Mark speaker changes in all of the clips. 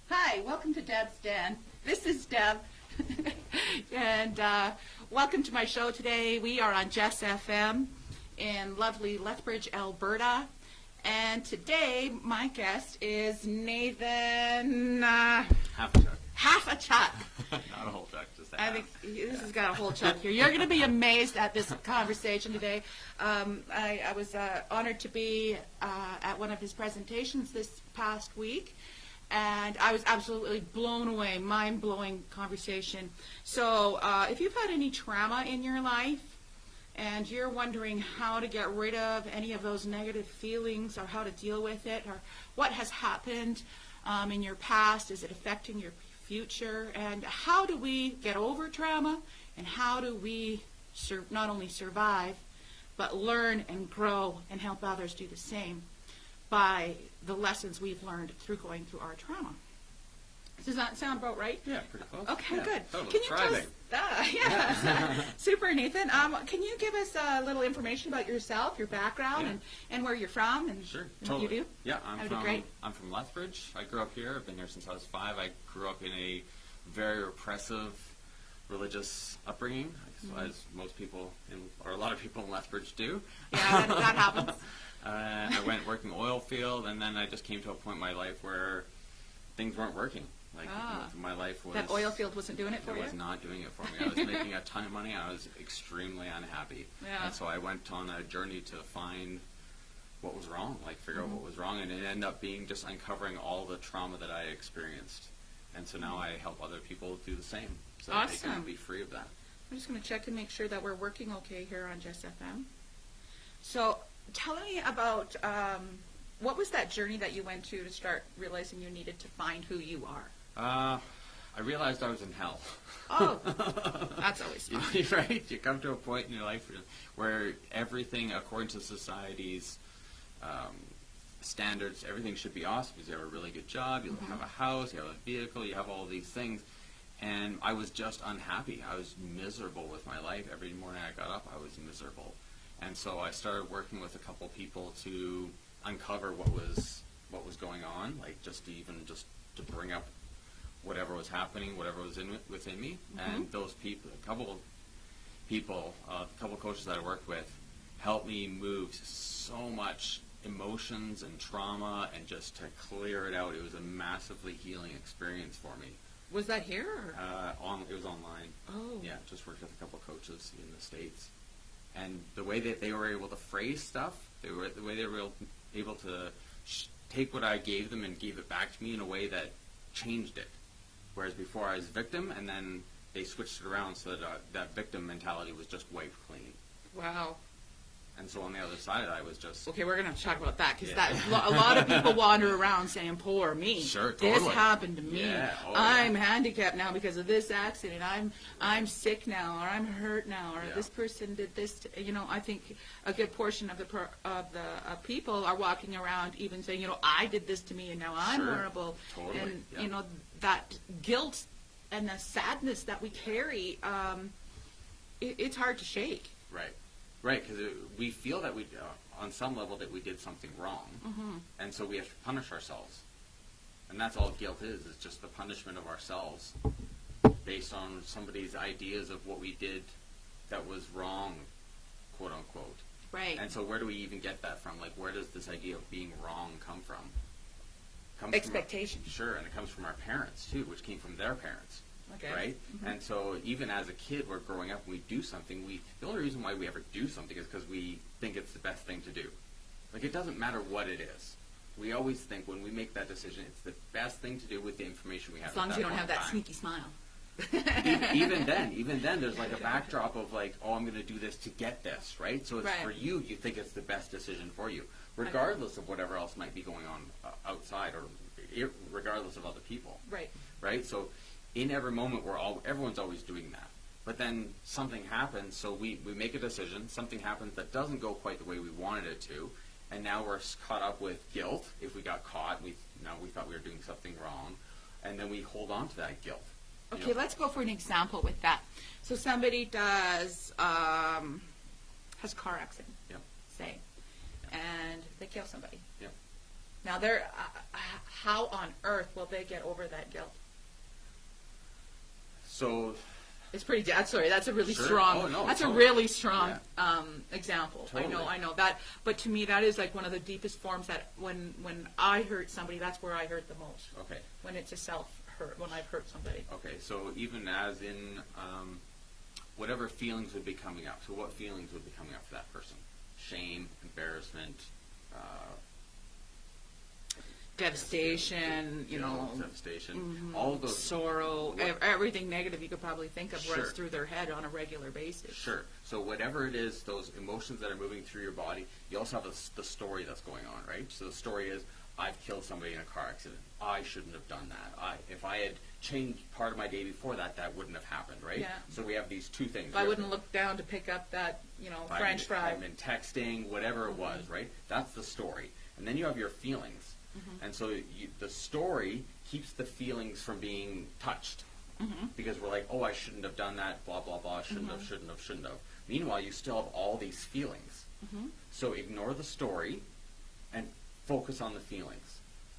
Speaker 1: Hi, welcome to Debbz Den. This is Deb, and welcome to my show today. We are on JessFM in lovely Lethbridge, Alberta, and today my guest is Nathan Hafichuck.
Speaker 2: Not a whole chuck, just a
Speaker 1: I
Speaker 2: half.
Speaker 1: think this has got a whole chuck here. You're going to be amazed at this conversation today. I was honored to be at one of his presentations this past week, and I was absolutely blown away, mind-blowing conversation. So if you've had any trauma in your life and you're wondering how to get rid of any of those negative feelings or how to deal with it or what has happened in your past, is it affecting your future, and how do we get over trauma, and how do we not only survive but learn and grow and help others do the same by the lessons we've learned through going through our trauma. Does that sound about right?
Speaker 2: Yeah, pretty close.
Speaker 1: Okay,
Speaker 2: Yeah,
Speaker 1: good.
Speaker 2: totally.
Speaker 1: Can you
Speaker 2: Thriving.
Speaker 1: Super, Nathan. Can you give us a little information about yourself, your background, and where you're from, and
Speaker 2: Sure,
Speaker 1: what
Speaker 2: totally.
Speaker 1: you do?
Speaker 2: Yeah,
Speaker 1: That'd be great.
Speaker 2: I'm from Lethbridge. I grew up here. I've been here since I was 5. I grew up in a very repressive religious upbringing, as most people, or a lot of people in Lethbridge do.
Speaker 1: Yeah, that happens.
Speaker 2: I went working the oil field, and then I just came to a point in my life where things weren't working. Like my life was...
Speaker 1: That oil field wasn't doing it for you?
Speaker 2: It was not doing it for me. I was making a ton of money, and I was extremely unhappy.
Speaker 1: Yeah.
Speaker 2: And so I went on a journey to find what was wrong, like figure out what was wrong, and it ended up being just uncovering all the trauma that I experienced. And so now I help other people do the same, so that they can be free of that.
Speaker 1: I'm just going to check and make sure that we're working okay here on JessFM. So tell me about what was that journey that you went to start realizing you needed to find who you are?
Speaker 2: I realized I was in hell.
Speaker 1: Oh, that's always fun.
Speaker 2: Right? You come to a point in your life where everything, according to society's standards, everything should be awesome because you have a really good job, you have a house, you have a vehicle, you have all these things. And I was just unhappy. I was miserable with my life. Every morning I got up, I was miserable. And so I started working with a couple people to uncover what was going on, like just to bring up whatever was happening, whatever was within me. And those people, a couple coaches that I worked with, helped me move so much emotions and trauma and just to clear it out. It was a massively healing experience for me.
Speaker 1: Was that here? Or?
Speaker 2: It was online.
Speaker 1: Oh.
Speaker 2: Yeah, just worked with a couple coaches in the States. And the way that they were able to phrase stuff, the way they were able to take what I gave them and gave it back to me in a way that changed it. Whereas before I was victim, and then they switched it around so that that victim mentality was just wiped clean.
Speaker 1: Wow.
Speaker 2: And so on the other side, I was just...
Speaker 1: Okay, we're going to have to talk about that, because a lot of people wander around saying, poor me.
Speaker 2: Sure, totally.
Speaker 1: This happened to me.
Speaker 2: Yeah.
Speaker 1: I'm handicapped now because of this accident. I'm sick now, or I'm hurt now, or this person did this. I think a good portion of the people are walking around even saying, I did this to me, and now I'm horrible.
Speaker 2: Totally.
Speaker 1: And, that guilt and the sadness that we carry, it's hard to shake.
Speaker 2: Right, because we feel that we, on some level, that we did something wrong, and so we have to punish ourselves. And that's all guilt is just the punishment of ourselves based on somebody's ideas of what we did that was wrong, quote unquote.
Speaker 1: Right.
Speaker 2: And so where do we even get that from? Like, where does this idea of being wrong come from?
Speaker 1: Expectation.
Speaker 2: Sure, and it comes from our parents, too, which came from their parents.
Speaker 1: Okay.
Speaker 2: Right? And so even as a kid, we're growing up and we do something, the only reason why we ever do something is because we think it's the best thing to do. Like, it doesn't matter what it is. We always think when we make that decision, it's the best thing to do with the information we have.
Speaker 1: As long as you don't have that sneaky smile.
Speaker 2: even then, there's like a backdrop of like, oh, I'm going to do this to get this, right? So it's for you think it's the best decision for you, regardless of whatever else might be going on outside or regardless of other people.
Speaker 1: Right.
Speaker 2: Right? So in every moment, everyone's always doing that. But then something happens, so we make a decision, something happens that doesn't go quite the way we wanted it to, and now we're caught up with guilt. If we got caught, we thought we were doing something wrong, and then we hold on to that guilt.
Speaker 1: Okay, let's go for an example with that. So somebody has a car accident,
Speaker 2: Yep.
Speaker 1: say, and they kill somebody.
Speaker 2: Yep.
Speaker 1: Now, how on earth will they get over that guilt?
Speaker 2: So
Speaker 1: It's pretty. Sorry, that's a really
Speaker 2: Sure.
Speaker 1: strong.
Speaker 2: Oh, no,
Speaker 1: that's
Speaker 2: totally.
Speaker 1: a really strong example.
Speaker 2: Totally.
Speaker 1: I know that. But to me, that is like one of the deepest forms that when I hurt somebody, that's where I hurt the most.
Speaker 2: Okay.
Speaker 1: When it's a self hurt, when I've hurt somebody.
Speaker 2: Okay, so even as in whatever feelings would be coming up, so what feelings would be coming up for that person? Shame, embarrassment,
Speaker 1: Devastation,
Speaker 2: devastation, all of those.
Speaker 1: sorrow, everything negative you could probably think of
Speaker 2: Sure.
Speaker 1: runs through their head on a regular basis.
Speaker 2: Sure. So whatever it is, those emotions that are moving through your body, you also have the story that's going on, right? So the story is, I've killed somebody in a car accident. I shouldn't have done that. If I had changed part of my day before that, that wouldn't have happened, right?
Speaker 1: Yeah.
Speaker 2: So we have these two things.
Speaker 1: If I wouldn't look down to pick up that, French fry.
Speaker 2: I've been texting, whatever it was, right? That's the story. And then you have your feelings. And so the story keeps the feelings from being touched. Because we're like, oh, I shouldn't have done that, blah, blah, blah, shouldn't have. Meanwhile, you still have all these feelings. So ignore the story and focus on the feelings.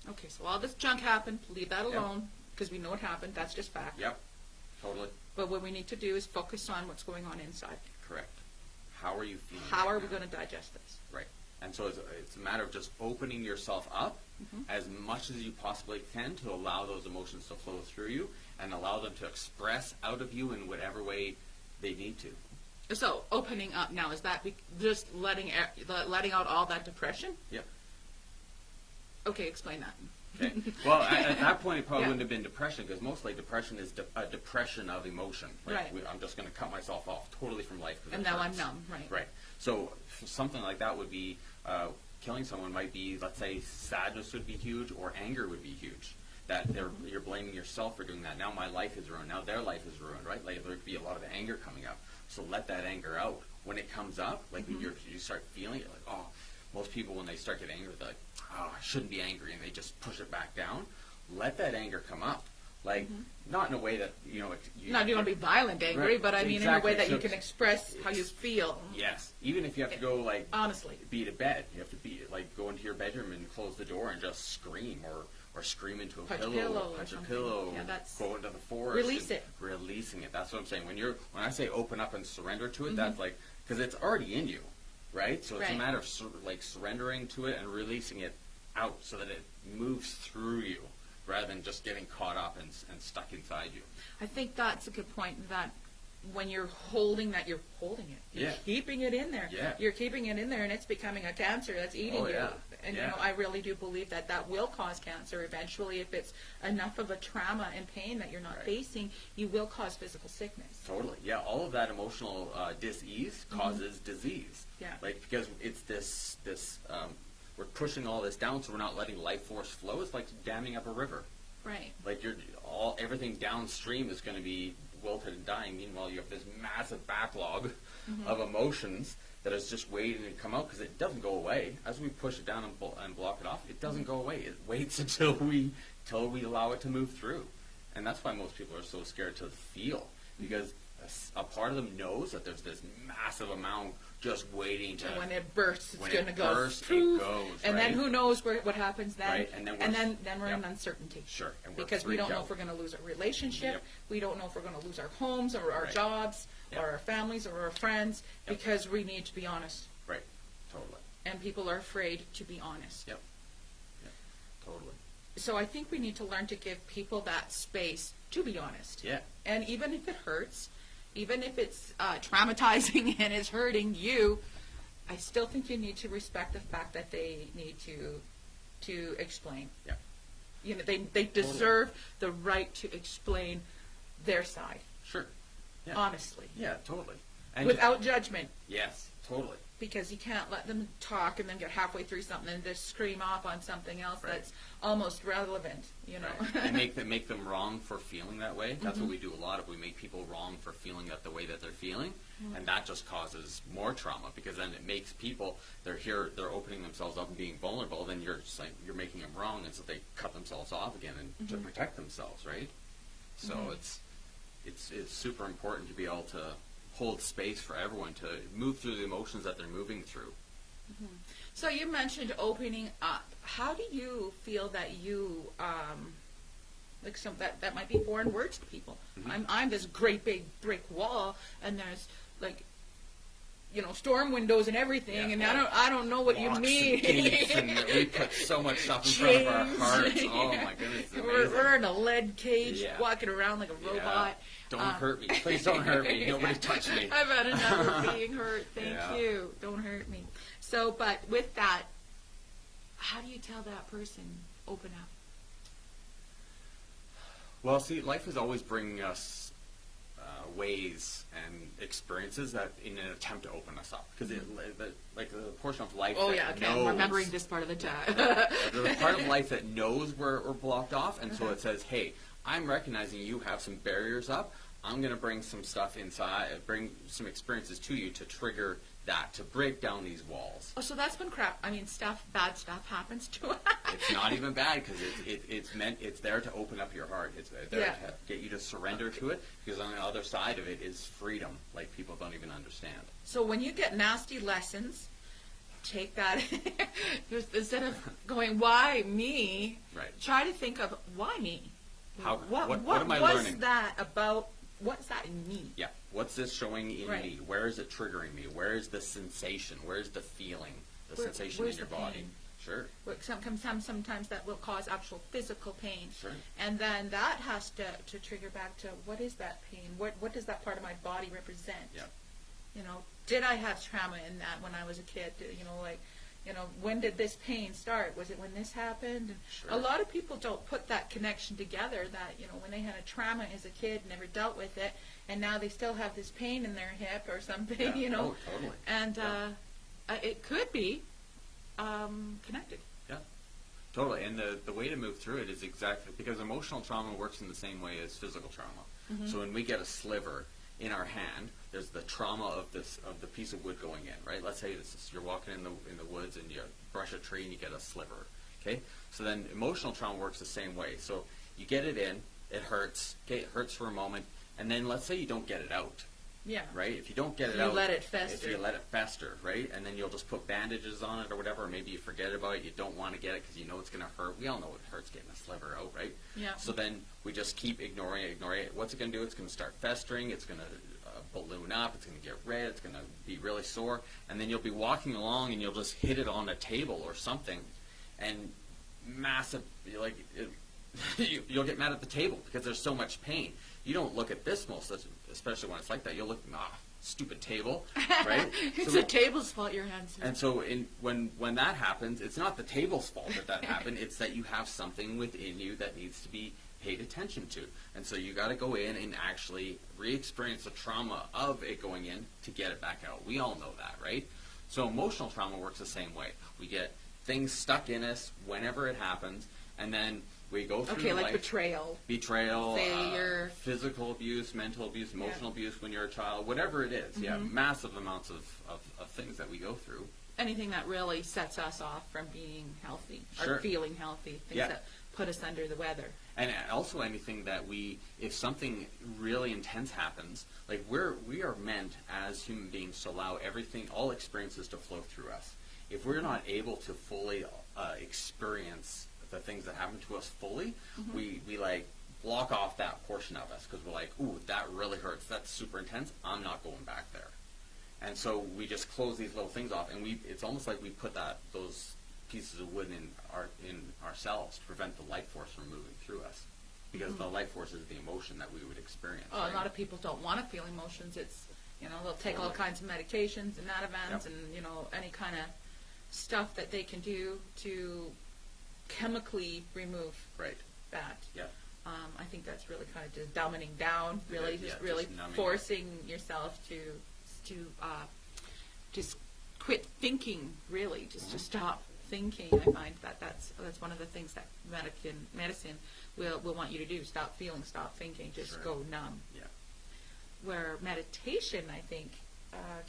Speaker 1: Okay, so all this junk happened. Leave that alone because we know it happened. That's just fact.
Speaker 2: Yep, totally.
Speaker 1: But what we need to do is focus on what's going on inside.
Speaker 2: Correct. How are you feeling?
Speaker 1: How
Speaker 2: right
Speaker 1: are we
Speaker 2: now?
Speaker 1: going to digest this?
Speaker 2: Right. And so it's a matter of just opening yourself up as much as you possibly can to allow those emotions to flow through you and allow them to express out of you in whatever way they need to.
Speaker 1: So opening up now, is that just letting out all that depression?
Speaker 2: Yep.
Speaker 1: Okay, explain that.
Speaker 2: Okay. Well, at that point, it probably
Speaker 1: Yeah.
Speaker 2: wouldn't have been depression because mostly depression is a depression of emotion. Like,
Speaker 1: Right.
Speaker 2: I'm just going to cut myself off totally from life. 'Cause
Speaker 1: And
Speaker 2: it
Speaker 1: now I'm
Speaker 2: hurts.
Speaker 1: numb, right.
Speaker 2: Right. So something like that would be, killing someone might be, let's say, sadness would be huge or anger would be huge. That you're blaming yourself for doing that. Now my life is ruined. Now their life is ruined, right? Like there could be a lot of anger coming up. So let that anger out. When it comes up, like when you start feeling it, like, oh, most people when they start getting angry, they're like, oh, I shouldn't be angry, and they just push it back down. Let that anger come up. Like, not in a way that,
Speaker 1: Not you want to be violent angry,
Speaker 2: Right,
Speaker 1: but I mean
Speaker 2: exactly.
Speaker 1: in a way that you
Speaker 2: So-
Speaker 1: can express how you feel.
Speaker 2: Yes. Even if you have to go, like,
Speaker 1: Honestly.
Speaker 2: be to bed, you have to go into your bedroom and close the door and just scream or scream into a
Speaker 1: Punch
Speaker 2: pillow,
Speaker 1: pillow or
Speaker 2: punch a
Speaker 1: something.
Speaker 2: pillow,
Speaker 1: Yeah, that's-
Speaker 2: go into the forest.
Speaker 1: Release
Speaker 2: and
Speaker 1: it.
Speaker 2: Releasing it. That's what I'm saying. When I say open up and surrender to it, that's like, because it's already in you, right? So it's a
Speaker 1: Right.
Speaker 2: matter of surrendering to it and releasing it out so that it moves through you rather than just getting caught up and stuck inside you.
Speaker 1: I think that's a good point, that when you're holding that, you're holding it. You're
Speaker 2: Yeah.
Speaker 1: keeping it in there.
Speaker 2: Yeah.
Speaker 1: You're keeping it in there, and it's becoming a cancer that's eating
Speaker 2: Oh,
Speaker 1: you.
Speaker 2: yeah.
Speaker 1: And,
Speaker 2: Yeah.
Speaker 1: I really do believe that will cause cancer eventually. If it's enough of a trauma and pain that you're not
Speaker 2: Right.
Speaker 1: facing, you will cause physical sickness.
Speaker 2: Totally. Yeah, all of that emotional dis-ease causes disease.
Speaker 1: Yeah.
Speaker 2: Like, because it's this we're pushing all this down, so we're not letting life force flow. It's like damming up a river.
Speaker 1: Right.
Speaker 2: Like everything downstream is going to be wilted and dying. Meanwhile, you have this massive backlog of emotions that is just waiting to come out because it doesn't go away. As we push it down and block it off, it doesn't go away. It waits until we allow it to move through. And that's why most people are so scared to feel, because a part of them knows that there's this massive amount just waiting to.
Speaker 1: And when it bursts, it's
Speaker 2: when
Speaker 1: going to
Speaker 2: it
Speaker 1: go.
Speaker 2: bursts, it
Speaker 1: poof,
Speaker 2: goes,
Speaker 1: and then
Speaker 2: right?
Speaker 1: who knows what happens then?
Speaker 2: Right, and then we're-
Speaker 1: we're in
Speaker 2: yep.
Speaker 1: uncertainty.
Speaker 2: Sure, and we're
Speaker 1: Because we don't
Speaker 2: freaked
Speaker 1: know
Speaker 2: out.
Speaker 1: if we're going to lose a relationship.
Speaker 2: Yep.
Speaker 1: We don't know if we're going to lose our homes or our
Speaker 2: Right.
Speaker 1: jobs
Speaker 2: Yep.
Speaker 1: or our families or our friends,
Speaker 2: Yep.
Speaker 1: because we need to be honest.
Speaker 2: Right, totally.
Speaker 1: And people are afraid to be honest.
Speaker 2: Yep, totally.
Speaker 1: So I think we need to learn to give people that space to be honest.
Speaker 2: Yeah.
Speaker 1: And even if it hurts, even if it's traumatizing and it's hurting you, I still think you need to respect the fact that they need to explain.
Speaker 2: Yeah.
Speaker 1: They deserve the right to explain their side,
Speaker 2: Sure. Yeah.
Speaker 1: honestly,
Speaker 2: Yeah, totally. And
Speaker 1: without judgment.
Speaker 2: yes, totally.
Speaker 1: because you can't let them talk and then get halfway through something and just scream off on something else
Speaker 2: Right.
Speaker 1: that's almost relevant, you know.
Speaker 2: Right. And make them wrong for feeling that way. That's what we do a lot of. We make people wrong for feeling that the way that they're feeling, and that just causes more trauma, because then it makes people, they're opening themselves up and being vulnerable. Then you're just like, you're making them wrong, and so they cut themselves off again and to protect themselves, right? So it's super important to be able to hold space for everyone to move through the emotions that they're moving through.
Speaker 1: So you mentioned opening up. How do you feel that you, like that might be foreign words to people? I'm this great big brick wall, and there's like, you know, storm windows and everything, and I don't know what you mean.
Speaker 2: And gates, and we put so much stuff in front of our hearts. Oh my goodness, it's amazing.
Speaker 1: We're in a lead cage, walking around like a robot.
Speaker 2: Don't hurt me. Please don't hurt me. Nobody touch me.
Speaker 1: I've had enough of being hurt. Thank you. Don't hurt me. So, but with that, how do you tell that person, open up?
Speaker 2: Well, see, life is always bringing us ways and experiences that in an attempt to open us up. Because like the portion of life that knows,
Speaker 1: I'm remembering this part of the time.
Speaker 2: the part of life that knows we're blocked off, and so it says, hey, I'm recognizing you have some barriers up. I'm going to bring some stuff inside, bring some experiences to you to trigger that, to break down these walls.
Speaker 1: Oh, so that's when bad stuff happens to us.
Speaker 2: It's not even bad, because it's there to open up your heart. It's there to get you to surrender to it, because on the other side of it is freedom, like people don't even understand.
Speaker 1: So when you get nasty lessons, take that, instead of going, why me?
Speaker 2: Right.
Speaker 1: Try to think of, why me?
Speaker 2: What am I
Speaker 1: was
Speaker 2: learning?
Speaker 1: that about? What's that in me?
Speaker 2: Yeah. What's this showing in
Speaker 1: Right.
Speaker 2: me? Where is it triggering me? Where is the sensation? Where is the feeling? The sensation in
Speaker 1: where's
Speaker 2: your
Speaker 1: the
Speaker 2: body.
Speaker 1: pain?
Speaker 2: Sure.
Speaker 1: Sometimes that will cause actual physical pain.
Speaker 2: Sure.
Speaker 1: And then that has to trigger back to, what is that pain? What does that part of my body represent?
Speaker 2: Yeah.
Speaker 1: You know, did I have trauma in that when I was a kid? When did this pain start? Was it when this happened? And
Speaker 2: Sure.
Speaker 1: a lot of people don't put that connection together, that, when they had a trauma as a kid, never dealt with it, and now they still have this pain in their hip or something,
Speaker 2: Yeah. Oh, totally.
Speaker 1: And it could be connected.
Speaker 2: Yeah, totally. And the way to move through it is exactly, because emotional trauma works in the same way as physical trauma. So when we get a sliver in our hand, there's the trauma of the piece of wood going in, right? Let's say you're walking in the woods and you brush a tree and you get a sliver. Okay, so then emotional trauma works the same way. So you get it in, it hurts. Okay, it hurts for a moment, and then let's say you don't get it out.
Speaker 1: Yeah.
Speaker 2: Right? If you don't get it
Speaker 1: You
Speaker 2: out,
Speaker 1: let it fester.
Speaker 2: If you let it fester, right? And then you'll just put bandages on it or whatever, or maybe you forget about it, you don't want to get it because you know it's going to hurt. We all know it hurts getting a sliver out, right?
Speaker 1: Yeah.
Speaker 2: So then we just keep ignoring it. What's it going to do? It's going to start festering. It's going to balloon up. It's going to get red. It's going to be really sore. And then you'll be walking along and you'll just hit it on a table or something, and massive, you'll get mad at the table because there's so much pain. You don't look at this especially when it's like that. You'll look, stupid table, right?
Speaker 1: It's
Speaker 2: so
Speaker 1: the table's fault your hands.
Speaker 2: And so when that happens, it's not the table's fault that happened. It's that you have something within you that needs to be paid attention to. And so you got to go in and actually re-experience the trauma of it going in to get it back out. We all know that, right? So emotional trauma works the same way. We get things stuck in us whenever it happens, and then we go through
Speaker 1: like betrayal,
Speaker 2: failure, physical abuse, mental abuse, emotional abuse when you're a child, whatever it is. Yeah, massive amounts of things that we go through.
Speaker 1: Anything that really sets us off from being healthy
Speaker 2: Sure.
Speaker 1: or feeling healthy, things that put us under the weather.
Speaker 2: And also anything that if something really intense happens, like we are meant as human beings to allow all experiences to flow through us. If we're not able to fully experience the things that happen to us fully, we like block off that portion of us because we're like, ooh, that really hurts. That's super intense. I'm not going back there. And so we just close these little things off, and it's almost like we put those pieces of wood in ourselves to prevent the life force from moving through us, because the life force is the emotion that we would experience.
Speaker 1: Oh,
Speaker 2: right?
Speaker 1: a lot of people don't want to feel emotions. It's they'll take all kinds of medications and Ativans and any kind of stuff that they can do to chemically remove that.
Speaker 2: Yeah.
Speaker 1: I think that's really kind of just dumbing down, really,
Speaker 2: Yeah,
Speaker 1: just really
Speaker 2: just numbing
Speaker 1: forcing yourself to just quit thinking, really, just to stop thinking. I find that that's one of the things that medicine will want you to do. Stop feeling, stop thinking, just go numb.
Speaker 2: Yeah.
Speaker 1: Where meditation, I think,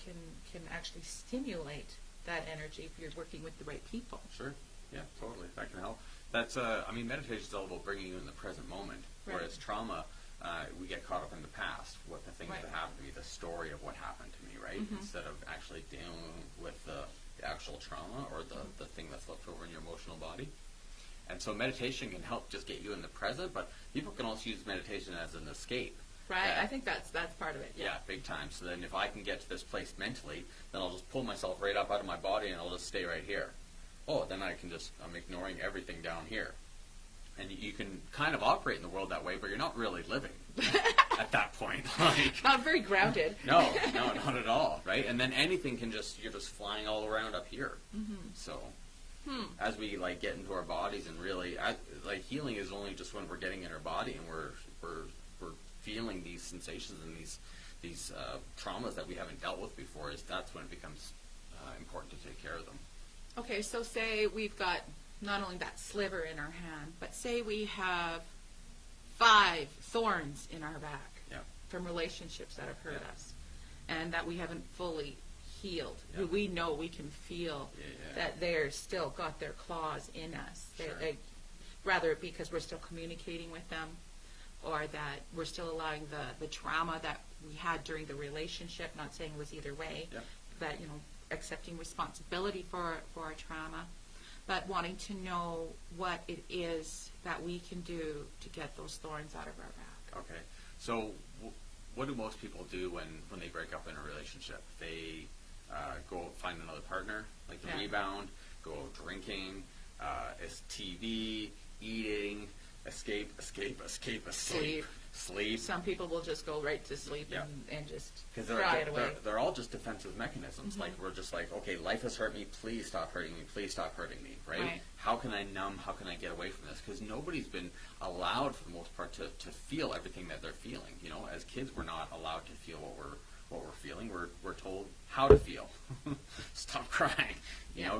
Speaker 1: can actually stimulate that energy if you're working with the right people.
Speaker 2: Sure. Yeah, totally. That can help. That's I mean, meditation is all about bringing you in the present moment.
Speaker 1: Right.
Speaker 2: Whereas trauma, we get caught up in the past, what the things
Speaker 1: Right.
Speaker 2: that happened to me, the story of what happened to me, right?
Speaker 1: Mm-hmm.
Speaker 2: Instead of actually dealing with the actual trauma or the thing that's left over in your emotional body. And so meditation can help just get you in the present, but people can also use meditation as an escape.
Speaker 1: Right, I think that's part of it.
Speaker 2: Yeah, big time. So then if I can get to this place mentally, then I'll just pull myself right up out of my body and I'll just stay right here. Oh, then I'm ignoring everything down here. And you can kind of operate in the world that way, but you're not really living at that point. Like,
Speaker 1: Not very grounded.
Speaker 2: no, not at all, right? And then anything you're just flying all around up here.
Speaker 1: Mm-hmm.
Speaker 2: So as we like get into our bodies and really, like healing is only just when we're getting in our body and we're feeling these sensations and these traumas that we haven't dealt with before. That's when it becomes important to take care of them.
Speaker 1: Okay, so say we've got not only that sliver in our hand, but say we have 5 thorns in our back from relationships that have hurt us and that we haven't fully healed.
Speaker 2: Yeah.
Speaker 1: We know, we can feel that they're still got their claws in us.
Speaker 2: Sure.
Speaker 1: Rather because we're still communicating with them, or that we're still allowing the trauma that we had during the relationship, not saying it was either way, that, accepting responsibility for our trauma, but wanting to know what it is that we can do to get those thorns out of our back.
Speaker 2: Okay. So what do most people do when they break up in a relationship? They go find another partner, like the rebound, go drinking, TV, eating, escape, sleep.
Speaker 1: Some people will just go right to sleep and just
Speaker 2: Because
Speaker 1: cry it away.
Speaker 2: they're all just defensive mechanisms. Mm-hmm. Like, we're just like, okay, life has hurt me, please stop hurting me, please stop hurting me, right? How can I numb, how can I get away from this? Because nobody's been allowed, for the most part, to feel everything that they're feeling. As kids, we're not allowed to feel what we're feeling. We're told how to feel. Stop crying.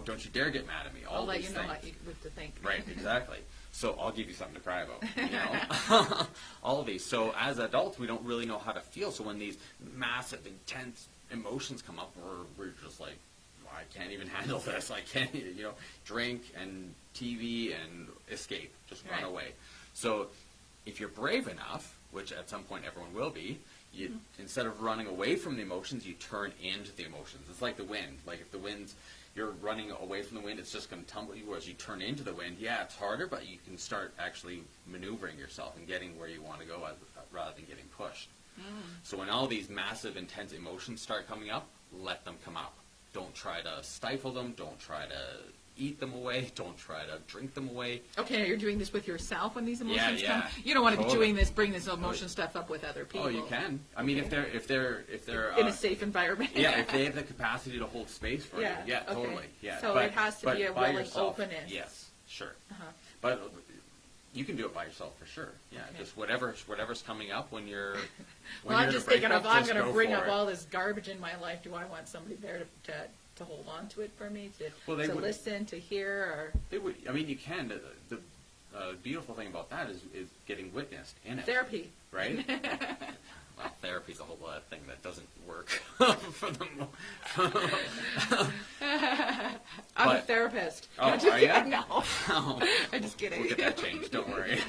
Speaker 2: Don't you dare get mad at me.
Speaker 1: I'll let you know what to think.
Speaker 2: Right, exactly. So I'll give you something to cry about. All of these. So as adults, we don't really know how to feel. So when these massive, intense emotions come up, we're just like, I can't even handle this. I can't, drink and TV and escape. Just run away. So if you're brave enough, which at some point everyone will be, instead of running away from the emotions, you turn into the emotions. It's like the wind. Like if the wind's, you're running away from the wind, it's just going to tumble you. Whereas you turn into the wind, it's harder, but you can start actually maneuvering yourself and getting where you want to go rather than getting pushed. So when all these massive, intense emotions start coming up, let them come up. Don't try to stifle them. Don't try to eat them away. Don't try to drink them away.
Speaker 1: Okay, you're doing this with yourself when these emotions
Speaker 2: come?
Speaker 1: You don't want to be doing this, bring this emotion stuff up with other people.
Speaker 2: Oh, you can. I mean, if they're
Speaker 1: in a safe environment.
Speaker 2: if they have the capacity to hold space for you. Yeah,
Speaker 1: okay.
Speaker 2: Totally. Yeah.
Speaker 1: So it has to be a willing
Speaker 2: yourself,
Speaker 1: openness.
Speaker 2: Yes, sure. But you can do it by yourself for sure. Yeah, just whatever's coming up when you're.
Speaker 1: Well, I'm just thinking, if I'm going to bring up all this garbage in my life, do I want somebody there to hold on to it for me, to listen, to hear, or
Speaker 2: they would. I mean, you can. The beautiful thing about that is getting witnessed in it.
Speaker 1: Therapy,
Speaker 2: right? Well, therapy's a whole thing that doesn't work for the
Speaker 1: I'm a therapist.
Speaker 2: Oh, are you?
Speaker 1: No. Oh, I'm just kidding.
Speaker 2: We'll get that changed. Don't worry.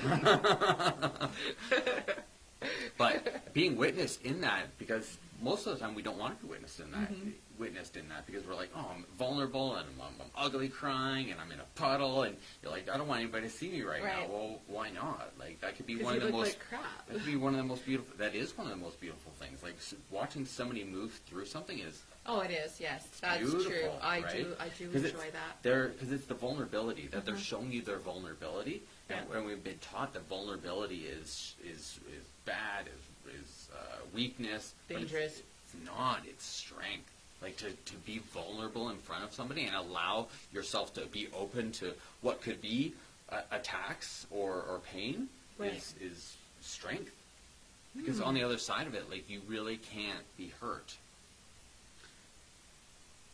Speaker 2: But being witnessed in that, because most of the time we don't want to be witnessed in that. Witnessed in that because we're like, I'm vulnerable and I'm ugly crying and I'm in a puddle, and you're like, I don't want anybody to see me right now. Well, why not? Like, that could be one of the most. That could be one of the most beautiful. That is one of the most beautiful things. Like, watching somebody move through something is.
Speaker 1: Oh, it is. Yes, that's true. I do enjoy that.
Speaker 2: Because it's the vulnerability that they're showing you their vulnerability, and we've been taught that vulnerability is bad, is weakness,
Speaker 1: dangerous.
Speaker 2: It's not. It's strength. Like to be vulnerable in front of somebody and allow yourself to be open to what could be attacks or pain is strength. Because on the other side of it, like, you really can't be hurt.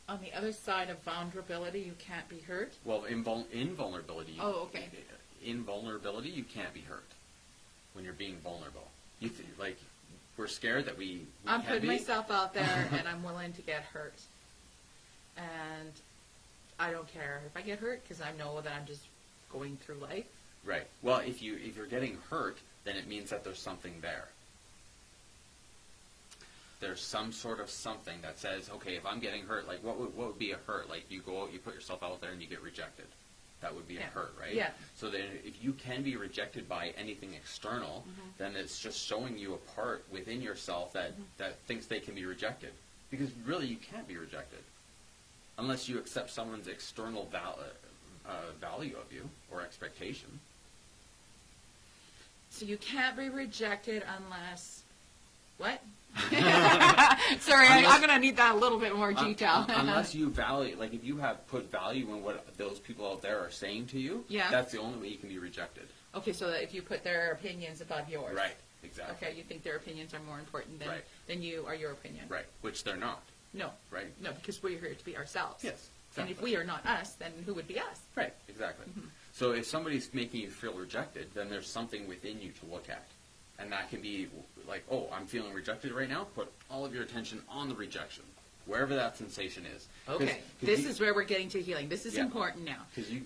Speaker 1: On the other side of vulnerability, you can't be hurt?
Speaker 2: Well, in vulnerability,
Speaker 1: Oh, okay.
Speaker 2: In vulnerability, you can't be hurt when you're being vulnerable. Like, we're scared that we
Speaker 1: I'm
Speaker 2: can't
Speaker 1: putting
Speaker 2: be.
Speaker 1: myself out there, and I'm willing to get hurt. And I don't care if I get hurt, because I know that I'm just going through life.
Speaker 2: Right. Well, if you're getting hurt, then it means that there's something there. There's some sort of something that says, okay, if I'm getting hurt, like what would be a hurt? Like you go out, you put yourself out there, and you get rejected. That would be a hurt, right?
Speaker 1: Yeah.
Speaker 2: So then if you can be rejected by anything external, then it's just showing you a part within yourself that thinks they can be rejected. Because really you can't be rejected unless you accept someone's external value of you or expectation.
Speaker 1: So you can't be rejected unless... What? Sorry, I'm going to need that a little bit more detail.
Speaker 2: Unless you value, like if you have put value in what those people out there are saying to you, that's the only way you can be rejected.
Speaker 1: Okay, so that if you put their opinions above yours.
Speaker 2: Right, exactly.
Speaker 1: Okay, you think their opinions are more important than you or your opinion.
Speaker 2: Right, which they're not.
Speaker 1: No.
Speaker 2: Right?
Speaker 1: No, because we're here to be ourselves.
Speaker 2: Yes, exactly.
Speaker 1: And if we are not us, then who would be us?
Speaker 2: Right, exactly. So if somebody's making you feel rejected, then there's something within you to look at. And that can be like, oh, I'm feeling rejected right now. Put all of your attention on the rejection, wherever that sensation is.
Speaker 1: Okay, this is where we're getting to healing. This is important now.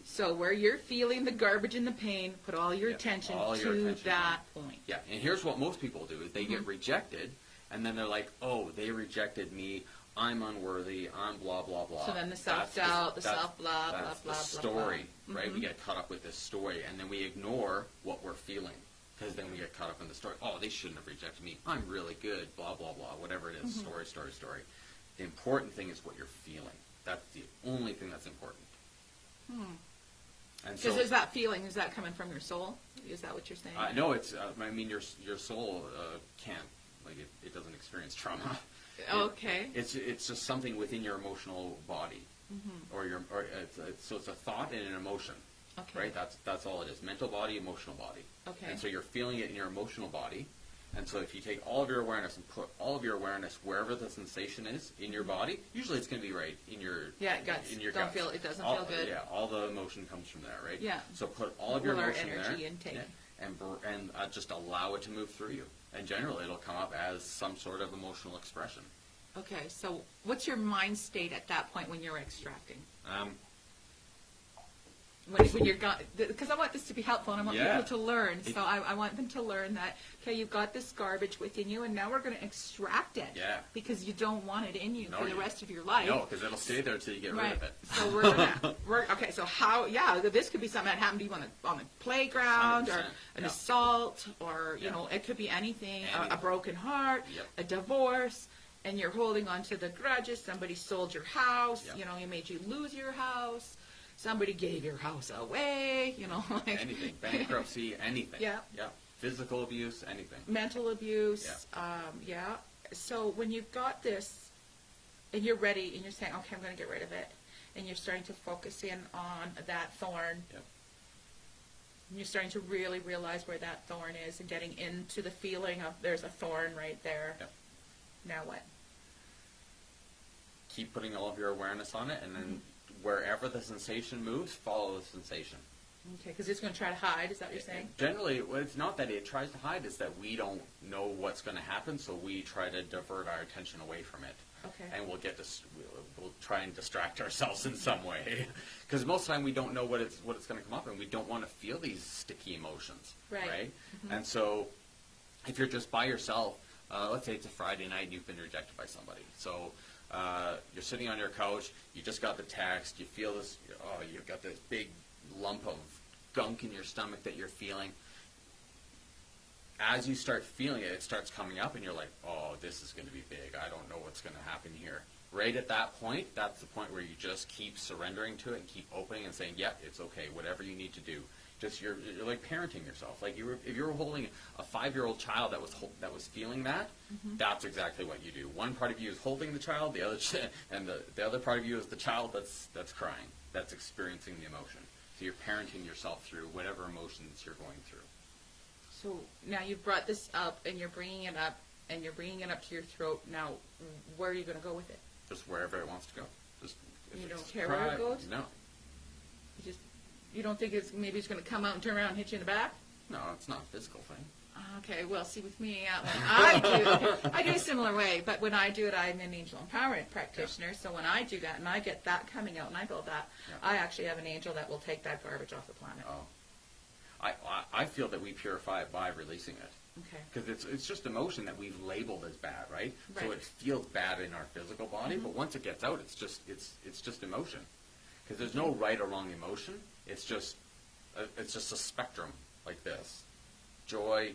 Speaker 1: So where you're feeling the garbage and the pain, put all your attention to that point.
Speaker 2: Yeah, and here's what most people do, is they get rejected, and then they're like, oh, they rejected me. I'm unworthy. I'm blah, blah, blah.
Speaker 1: So then the self-doubt, the self-blah, blah, blah, blah,
Speaker 2: story, right? We get caught up with this story, and then we ignore what we're feeling. Because then we get caught up in the story. Oh, they shouldn't have rejected me. I'm really good. Blah, blah, blah. Whatever it is. Story. The important thing is what you're feeling. That's the only thing that's important. And so,
Speaker 1: because is that feeling, is that coming from your soul? Is that what you're saying?
Speaker 2: No, it's, I mean, your soul can't, like, it doesn't experience trauma.
Speaker 1: Okay.
Speaker 2: It's just something within your emotional body. So it's a thought and an emotion.
Speaker 1: Okay.
Speaker 2: Right? That's all it is. Mental body, emotional body.
Speaker 1: Okay.
Speaker 2: And so you're feeling it in your emotional body. And so if you take all of your awareness and put all of your awareness wherever the sensation is in your body, usually it's going to be right in your
Speaker 1: guts.
Speaker 2: In your
Speaker 1: Don't
Speaker 2: guts.
Speaker 1: feel it doesn't feel good.
Speaker 2: Yeah, all the emotion comes from there, right?
Speaker 1: Yeah.
Speaker 2: So put all of your emotion
Speaker 1: energy
Speaker 2: there,
Speaker 1: intake.
Speaker 2: and just allow it to move through you. And generally, it'll come up as some sort of emotional expression.
Speaker 1: Okay, so what's your mind state at that point when you're extracting? When you're got, because I want this to be helpful and I want people to learn. So I want them to learn that, okay, you've got this garbage within you and now we're going to extract it.
Speaker 2: Yeah.
Speaker 1: Because you don't want it in you for the rest of your life.
Speaker 2: No, because it'll stay there until you get rid of it.
Speaker 1: So we're going to, okay, so how, this could be something that happened to you on the playground
Speaker 2: 100%.
Speaker 1: or an assault or, you know, it could be anything, a broken heart, a divorce, and you're holding on to the grudges. Somebody sold your house, you know, you made you lose your house. Somebody gave your house away, you know. Like
Speaker 2: anything. Bankruptcy, anything.
Speaker 1: Yeah.
Speaker 2: Yeah. Physical abuse, anything.
Speaker 1: Mental abuse. So when you've got this and you're ready and you're saying, okay, I'm going to get rid of it, and you're starting to focus in on that thorn, and you're starting to really realize where that thorn is and getting into the feeling of there's a thorn right there. Now what?
Speaker 2: Keep putting all of your awareness on it, and then wherever the sensation moves, follow the sensation.
Speaker 1: Okay, because it's going to try to hide, is that what you're saying?
Speaker 2: Generally, it's not that it tries to hide, it's that we don't know what's going to happen, so we try to divert our attention away from it.
Speaker 1: Okay.
Speaker 2: And we'll try and distract ourselves in some way. Because most of the time we don't know what it's going to come up, and we don't want to feel these sticky emotions. Right? And so if you're just by yourself, let's say it's a Friday night and you've been rejected by somebody. So you're sitting on your couch, you just got the text, you feel this, you've got this big lump of gunk in your stomach that you're feeling. As you start feeling it, it starts coming up and you're like, oh, this is going to be big. I don't know what's going to happen here. Right at that point, that's the point where you just keep surrendering to it and keep opening and saying, yeah, it's okay, whatever you need to do. Just you're like parenting yourself. Like if you were holding a 5-year-old child that was feeling that, that's exactly what you do. One part of you is holding the child, the other part of you is the child that's crying, that's experiencing the emotion. So you're parenting yourself through whatever emotions you're going through.
Speaker 1: So now you've brought this up and you're bringing it up and you're bringing it up to your throat. Now, where are you going to go with it?
Speaker 2: Just wherever it wants to go. Just
Speaker 1: You
Speaker 2: if
Speaker 1: don't
Speaker 2: it's
Speaker 1: care where it
Speaker 2: pride,
Speaker 1: goes?
Speaker 2: No,
Speaker 1: You don't think maybe it's going to come out and turn around and hit you in the back?
Speaker 2: no, it's not a physical thing.
Speaker 1: Okay, well, see, with me, when I do a similar way, but when I do it, I'm an angel empowerment practitioner, so when I do that and I get that coming out and I build that, I actually have an angel that will take that garbage off the planet.
Speaker 2: Oh, I feel that we purify it by releasing it.
Speaker 1: Okay.
Speaker 2: Because it's just emotion that we've labeled as bad, right?
Speaker 1: Right.
Speaker 2: So it feels bad in our physical body, but once it gets out, it's just emotion. Because there's no right or wrong emotion. It's just a spectrum like this: joy,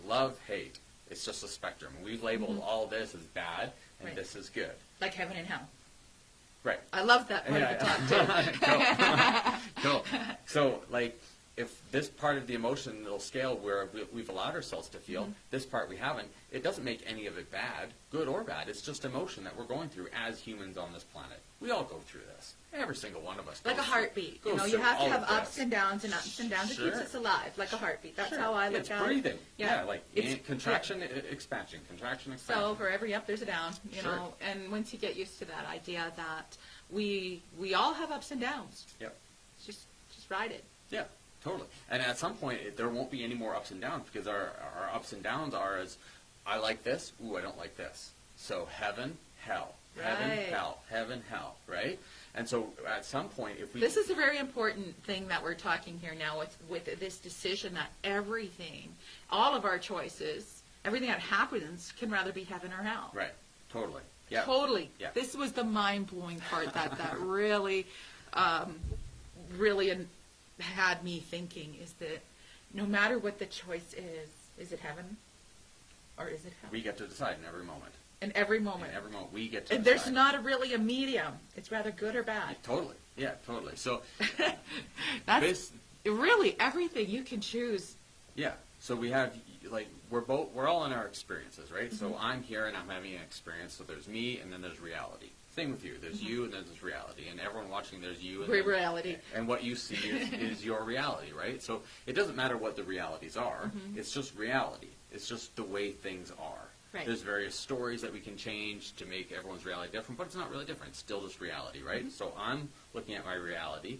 Speaker 2: love, hate. It's just a spectrum. And we've labeled all this as bad, and this is good.
Speaker 1: Like heaven and hell.
Speaker 2: Right.
Speaker 1: I love that part of the talk, too.
Speaker 2: Cool. So, like, if this part of the emotional scale where we've allowed ourselves to feel, this part we haven't, it doesn't make any of it bad, good or bad. It's just emotion that we're going through as humans on this planet. We all go through this. Every single one of us goes
Speaker 1: like a heartbeat.
Speaker 2: through,
Speaker 1: You know,
Speaker 2: goes
Speaker 1: you
Speaker 2: through
Speaker 1: have to
Speaker 2: all
Speaker 1: have
Speaker 2: of
Speaker 1: ups
Speaker 2: this.
Speaker 1: and downs and ups and downs.
Speaker 2: Sure.
Speaker 1: It keeps us alive, like a heartbeat. That's how I look
Speaker 2: It's
Speaker 1: at it.
Speaker 2: breathing. Yeah, like
Speaker 1: It's
Speaker 2: contraction, expansion, contraction, expansion.
Speaker 1: So for every up, there's a down, you
Speaker 2: Sure.
Speaker 1: know. And once you get used to that idea that we all have ups and downs,
Speaker 2: Yep.
Speaker 1: just ride it.
Speaker 2: Yeah, totally. And at some point, there won't be any more ups and downs because our ups and downs are as, I like this, ooh, I don't like this. So heaven, hell. Heaven,
Speaker 1: Right.
Speaker 2: hell. Heaven, hell, right? And so at some point, if we...
Speaker 1: This is a very important thing that we're talking here now with this decision that everything, all of our choices, everything that happens can rather be heaven or hell.
Speaker 2: Right, totally. Yeah.
Speaker 1: Totally.
Speaker 2: Yeah.
Speaker 1: This was the mind-blowing part that really, really had me thinking is that no matter what the choice is it heaven or is it hell?
Speaker 2: We get to decide in every moment.
Speaker 1: In every moment.
Speaker 2: In every moment, we get to
Speaker 1: And
Speaker 2: decide.
Speaker 1: there's not really a medium. It's rather good or bad.
Speaker 2: Totally. Yeah, totally. So,
Speaker 1: That's really everything you can choose.
Speaker 2: yeah. So we have, like, we're all in our experiences, right? So I'm here and I'm having an experience. So there's me and then there's reality. Same with you. There's you and then there's reality. And everyone watching, there's you. And
Speaker 1: Reality.
Speaker 2: And what you see is your reality, right? So it doesn't matter what the realities are. It's just reality. It's just the way things are.
Speaker 1: Right.
Speaker 2: There's various stories that we can change to make everyone's reality different, but it's not really different. It's still just reality, right? So I'm looking at my reality.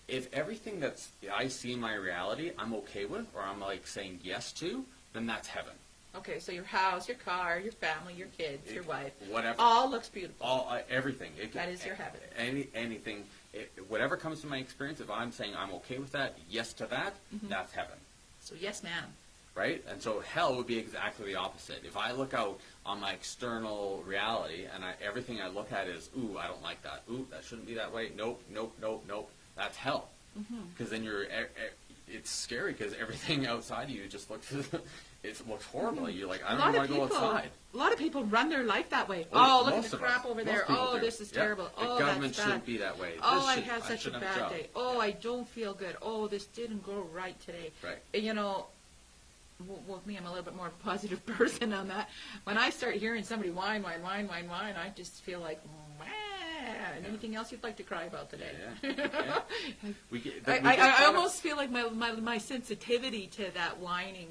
Speaker 2: If everything that's I see in my reality I'm okay with, or I'm like saying yes to, then that's heaven.
Speaker 1: Okay, so your house, your car, your family, your kids, your wife,
Speaker 2: Whatever.
Speaker 1: all looks beautiful.
Speaker 2: Everything.
Speaker 1: That is your heaven.
Speaker 2: Anything. Whatever comes to my experience, if I'm saying I'm okay with that, yes to that, that's heaven.
Speaker 1: So yes, ma'am.
Speaker 2: Right? And so hell would be exactly the opposite. If I look out on my external reality and everything I look at is, ooh, I don't like that. Ooh, that shouldn't be that way. Nope, nope, nope, nope. That's hell. Because then it's scary because everything outside of you just looks, it looks horrible. You're like, I don't want to go outside.
Speaker 1: A lot of people run their life that way.
Speaker 2: Well,
Speaker 1: Oh, look at
Speaker 2: most
Speaker 1: the
Speaker 2: of
Speaker 1: crap
Speaker 2: us.
Speaker 1: over
Speaker 2: Most
Speaker 1: there.
Speaker 2: people
Speaker 1: Oh,
Speaker 2: do.
Speaker 1: this is
Speaker 2: Yeah.
Speaker 1: terrible.
Speaker 2: The
Speaker 1: Oh,
Speaker 2: government
Speaker 1: that's
Speaker 2: shouldn't
Speaker 1: bad.
Speaker 2: be that way.
Speaker 1: Oh,
Speaker 2: This
Speaker 1: I
Speaker 2: should-
Speaker 1: had such a
Speaker 2: shouldn't have
Speaker 1: bad
Speaker 2: job.
Speaker 1: day. Oh, I don't feel good. Oh, this didn't go right today.
Speaker 2: Right.
Speaker 1: And, you know, with me, I'm a little bit more of a positive person on that. When I start hearing somebody whine, I just feel like, and anything else you'd like to cry about today?
Speaker 2: Yeah. We get,
Speaker 1: I almost feel like my sensitivity to that whining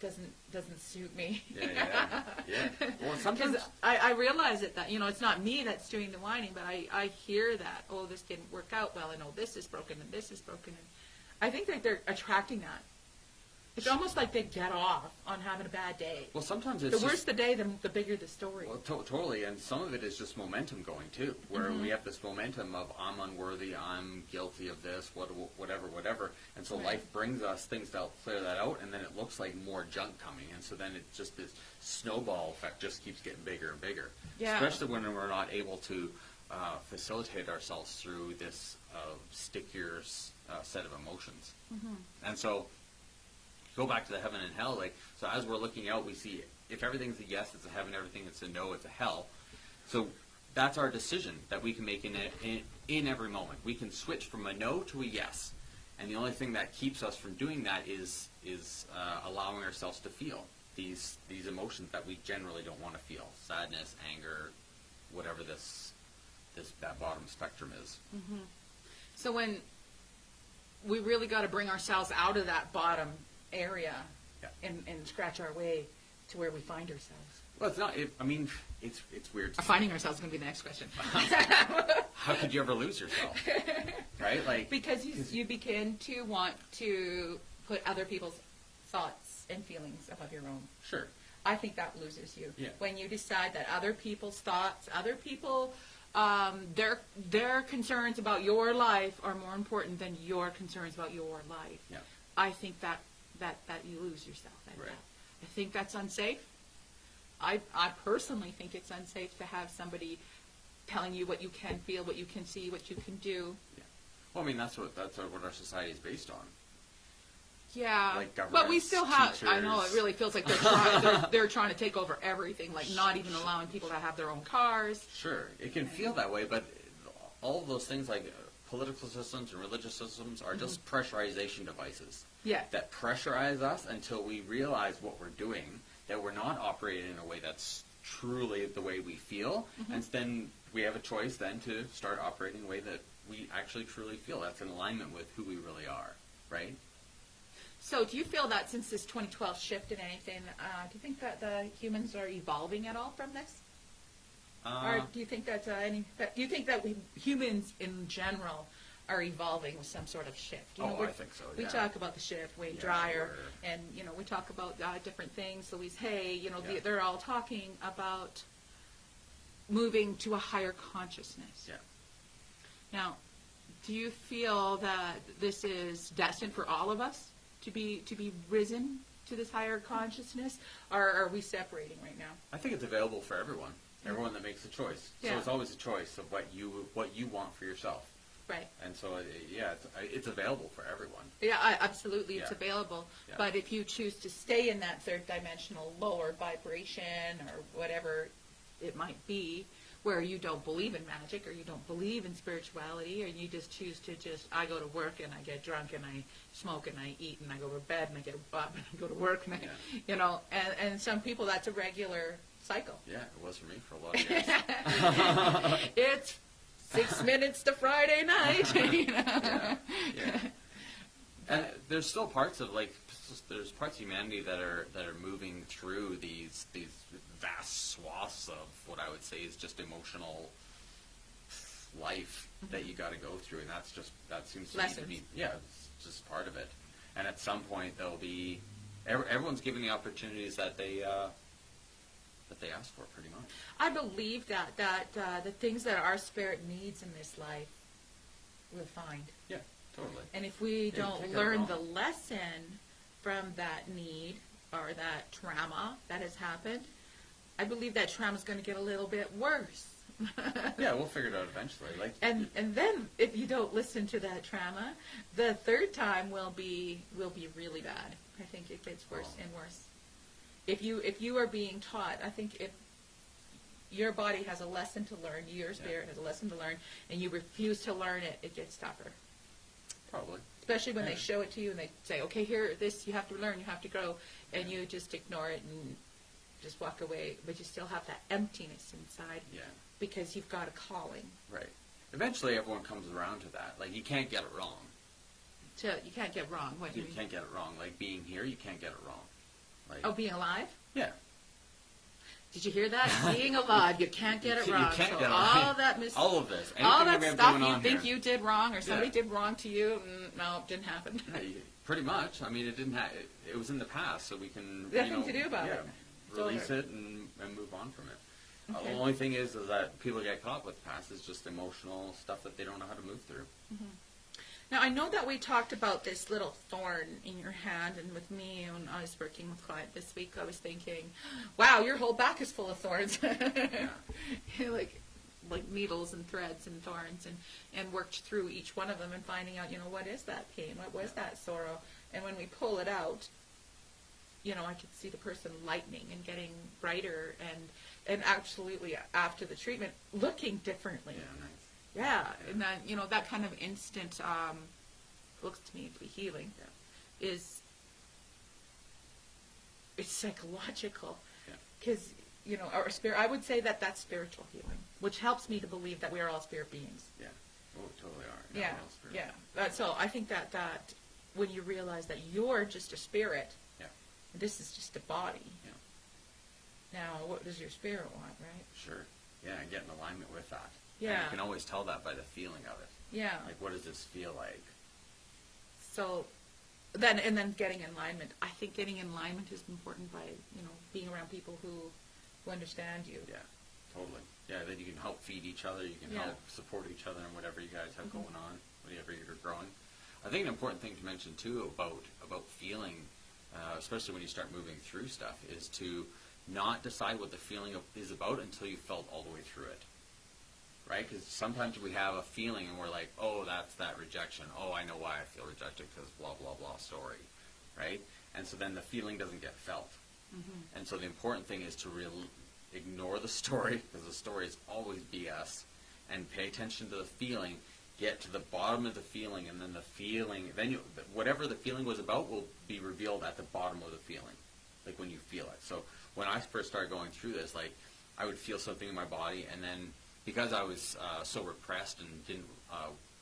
Speaker 1: doesn't suit me.
Speaker 2: Yeah. Well, sometimes
Speaker 1: Because I realize that you know it's not me that's doing the whining, but I hear that, oh, this didn't work out well, and oh, this is broken and this is broken, and I think that they're attracting that. It's almost like they get off on having a bad day.
Speaker 2: Well, sometimes it's
Speaker 1: The worse the day, the bigger the story.
Speaker 2: Well, totally, and some of it is just momentum going too, where we have this momentum of I'm unworthy, I'm guilty of this, whatever, and so
Speaker 1: Right.
Speaker 2: life brings us things to help clear that out, and then it looks like more junk coming, and so then it just this snowball effect just keeps getting bigger and bigger.
Speaker 1: Yeah.
Speaker 2: Especially when we're not able to facilitate ourselves through this stickier set of emotions, and so. Go back to the heaven and hell. Like so, as we're looking out, we see if everything's a yes, it's a heaven. Everything that's a no, it's a hell. So that's our decision that we can make in every moment. We can switch from a no to a yes, and the only thing that keeps us from doing that is allowing ourselves to feel these emotions that we generally don't want to feel: sadness, anger, whatever that bottom spectrum is.
Speaker 1: So when we really got to bring ourselves out of that bottom area
Speaker 2: Yeah.
Speaker 1: and scratch our way to where we find ourselves.
Speaker 2: Well, it's not. I mean, it's weird.
Speaker 1: Finding ourselves is going to be the next question.
Speaker 2: How could you ever lose yourself? Right? Like
Speaker 1: Because you begin to want to put other people's thoughts and feelings above your own.
Speaker 2: Sure.
Speaker 1: I think that loses you.
Speaker 2: Yeah.
Speaker 1: When you decide that other people's thoughts, other people, their concerns about your life are more important than your concerns about your life.
Speaker 2: Yeah.
Speaker 1: I think that you lose yourself at
Speaker 2: Right.
Speaker 1: that. I think that's unsafe. I personally think it's unsafe to have somebody telling you what you can feel, what you can see, what you can do.
Speaker 2: Yeah. Well, I mean, that's what our society is based on.
Speaker 1: Yeah,
Speaker 2: Like
Speaker 1: but we
Speaker 2: governments,
Speaker 1: still have. I know it
Speaker 2: teachers.
Speaker 1: really feels like they're trying to take over everything, like not even allowing people to have their own cars.
Speaker 2: Sure, it can feel that way, but all of those things like political systems and religious systems are just pressurization devices.
Speaker 1: Yeah.
Speaker 2: That pressurize us until we realize what we're doing, that we're not operating in a way that's truly the way we feel, and then we have a choice then to start operating in a way that we actually truly feel. That's in alignment with who we really are, right?
Speaker 1: So, do you feel that since this 2012 shift in anything, do you think that the humans are evolving at all from this, or do you think that do you think that we humans in general are evolving with some sort of shift?
Speaker 2: I think so.
Speaker 1: We
Speaker 2: Yeah.
Speaker 1: talk about the shift, Wayne
Speaker 2: Yeah,
Speaker 1: Dryer,
Speaker 2: sure.
Speaker 1: and we talk about different things. Louise Hay,
Speaker 2: Yeah.
Speaker 1: they're all talking about moving to a higher consciousness.
Speaker 2: Yeah.
Speaker 1: Now, do you feel that this is destined for all of us to be risen to this higher consciousness, or are we separating right now?
Speaker 2: I think it's available for everyone. Everyone that makes the choice.
Speaker 1: Yeah.
Speaker 2: So it's always a choice of what you want for yourself.
Speaker 1: Right.
Speaker 2: And so, yeah, it's available for everyone.
Speaker 1: Yeah, absolutely, it's
Speaker 2: Yeah.
Speaker 1: available.
Speaker 2: Yeah.
Speaker 1: But if you choose to stay in that third dimensional lower vibration or whatever it might be, where you don't believe in magic or you don't believe in spirituality, or you just choose to I go to work and I get drunk and I smoke and I eat and I go to bed and I get up and I go to work and
Speaker 2: Yeah.
Speaker 1: and some people that's a regular cycle.
Speaker 2: Yeah, it was for me for a lot of years.
Speaker 1: It's 6 minutes to Friday night.
Speaker 2: Yeah. And there's still parts of there's parts of humanity that are moving through these vast swaths of what I would say is just emotional life that you got to go through, and that seems to me to be it's just part of it. And at some point there'll be everyone's given the opportunities that they ask for, pretty much.
Speaker 1: I believe that the things that our spirit needs in this life, we'll find.
Speaker 2: Yeah, totally.
Speaker 1: And if we
Speaker 2: you
Speaker 1: don't
Speaker 2: can't go
Speaker 1: learn
Speaker 2: wrong.
Speaker 1: the lesson from that need or that trauma that has happened, I believe that trauma is going to get a little bit worse.
Speaker 2: Yeah, we'll figure it out eventually.
Speaker 1: And then if you don't listen to that trauma, the third time will be really bad. I think it gets worse and worse. If you are being taught, I think if your body has a lesson to learn, your spirit has a lesson to learn, and you refuse to learn it, it gets tougher.
Speaker 2: Probably.
Speaker 1: Especially when they show it to you and they say, okay, here, this, you have to learn, you have to grow, and you just ignore it and just walk away, but you still have that emptiness inside.
Speaker 2: Yeah.
Speaker 1: Because you've got a calling.
Speaker 2: Right. Eventually, everyone comes around to that. Like, you can't get it wrong.
Speaker 1: You can't get wrong. What do
Speaker 2: You
Speaker 1: you mean?
Speaker 2: can't get it wrong. Like, being here, you can't get it wrong. Like,
Speaker 1: Oh, being alive?
Speaker 2: yeah.
Speaker 1: Did you hear that? Being alive, you can't get it
Speaker 2: You
Speaker 1: wrong.
Speaker 2: can't
Speaker 1: So
Speaker 2: get it
Speaker 1: all
Speaker 2: wrong.
Speaker 1: that
Speaker 2: All of this.
Speaker 1: all
Speaker 2: Anything
Speaker 1: that
Speaker 2: we have
Speaker 1: stuff
Speaker 2: going
Speaker 1: you
Speaker 2: on
Speaker 1: think
Speaker 2: here.
Speaker 1: you did wrong or somebody
Speaker 2: Yeah.
Speaker 1: did wrong to you, no, it didn't happen.
Speaker 2: Pretty much. I mean, it didn't it was in the past, so we can,
Speaker 1: Nothing to do about it. It's
Speaker 2: release
Speaker 1: over.
Speaker 2: it and move on from it.
Speaker 1: Okay.
Speaker 2: The only thing is that people get caught with the past is just emotional stuff that they don't know how to move through.
Speaker 1: Now, I know that we talked about this little thorn in your hand, and with me, when I was working with a client this week, I was thinking, wow, your whole back is full of thorns. like needles and threads and thorns, and worked through each one of them and finding out, what is that pain? What was that sorrow? And when we pull it out, I could see the person lightening and getting brighter and absolutely after the treatment looking differently.
Speaker 2: Yeah, nice.
Speaker 1: Yeah, and then, that kind of instant looks to me to be healing is it's psychological. Because, our spirit, I would say that that's spiritual healing, which helps me to believe that we are all spirit beings.
Speaker 2: Yeah. Oh, totally are.
Speaker 1: Yeah,
Speaker 2: we're all spirit.
Speaker 1: yeah. So I think that when you realize that you're just a spirit,
Speaker 2: Yeah.
Speaker 1: this is just a body, Now, what does your spirit want, right?
Speaker 2: Sure. Yeah, and get in alignment with that.
Speaker 1: Yeah.
Speaker 2: And you can always tell that by the feeling of it.
Speaker 1: Yeah.
Speaker 2: Like, what does this feel like?
Speaker 1: So then getting in alignment. I think getting in alignment is important by, being around people who understand you.
Speaker 2: Yeah, totally. Yeah, then you can help feed each other. You can help support each other in whatever you guys have going on, whatever you're growing. I think an important thing to mention, too, about feeling, especially when you start moving through stuff, is to not decide what the feeling is about until you felt all the way through it. Right? Because sometimes we have a feeling and we're like, oh, that's that rejection. Oh, I know why I feel rejected because blah, blah, blah story. Right? And so then the feeling doesn't get felt. Mm-hmm. And so the important thing is to really ignore the story, because the story is always BS, and pay attention to the feeling, get to the bottom of the feeling, and then the feeling, whatever the feeling was about will be revealed at the bottom of the feeling, like when you feel it. So when I first started going through this, like, I would feel something in my body, and then because I was so repressed and didn't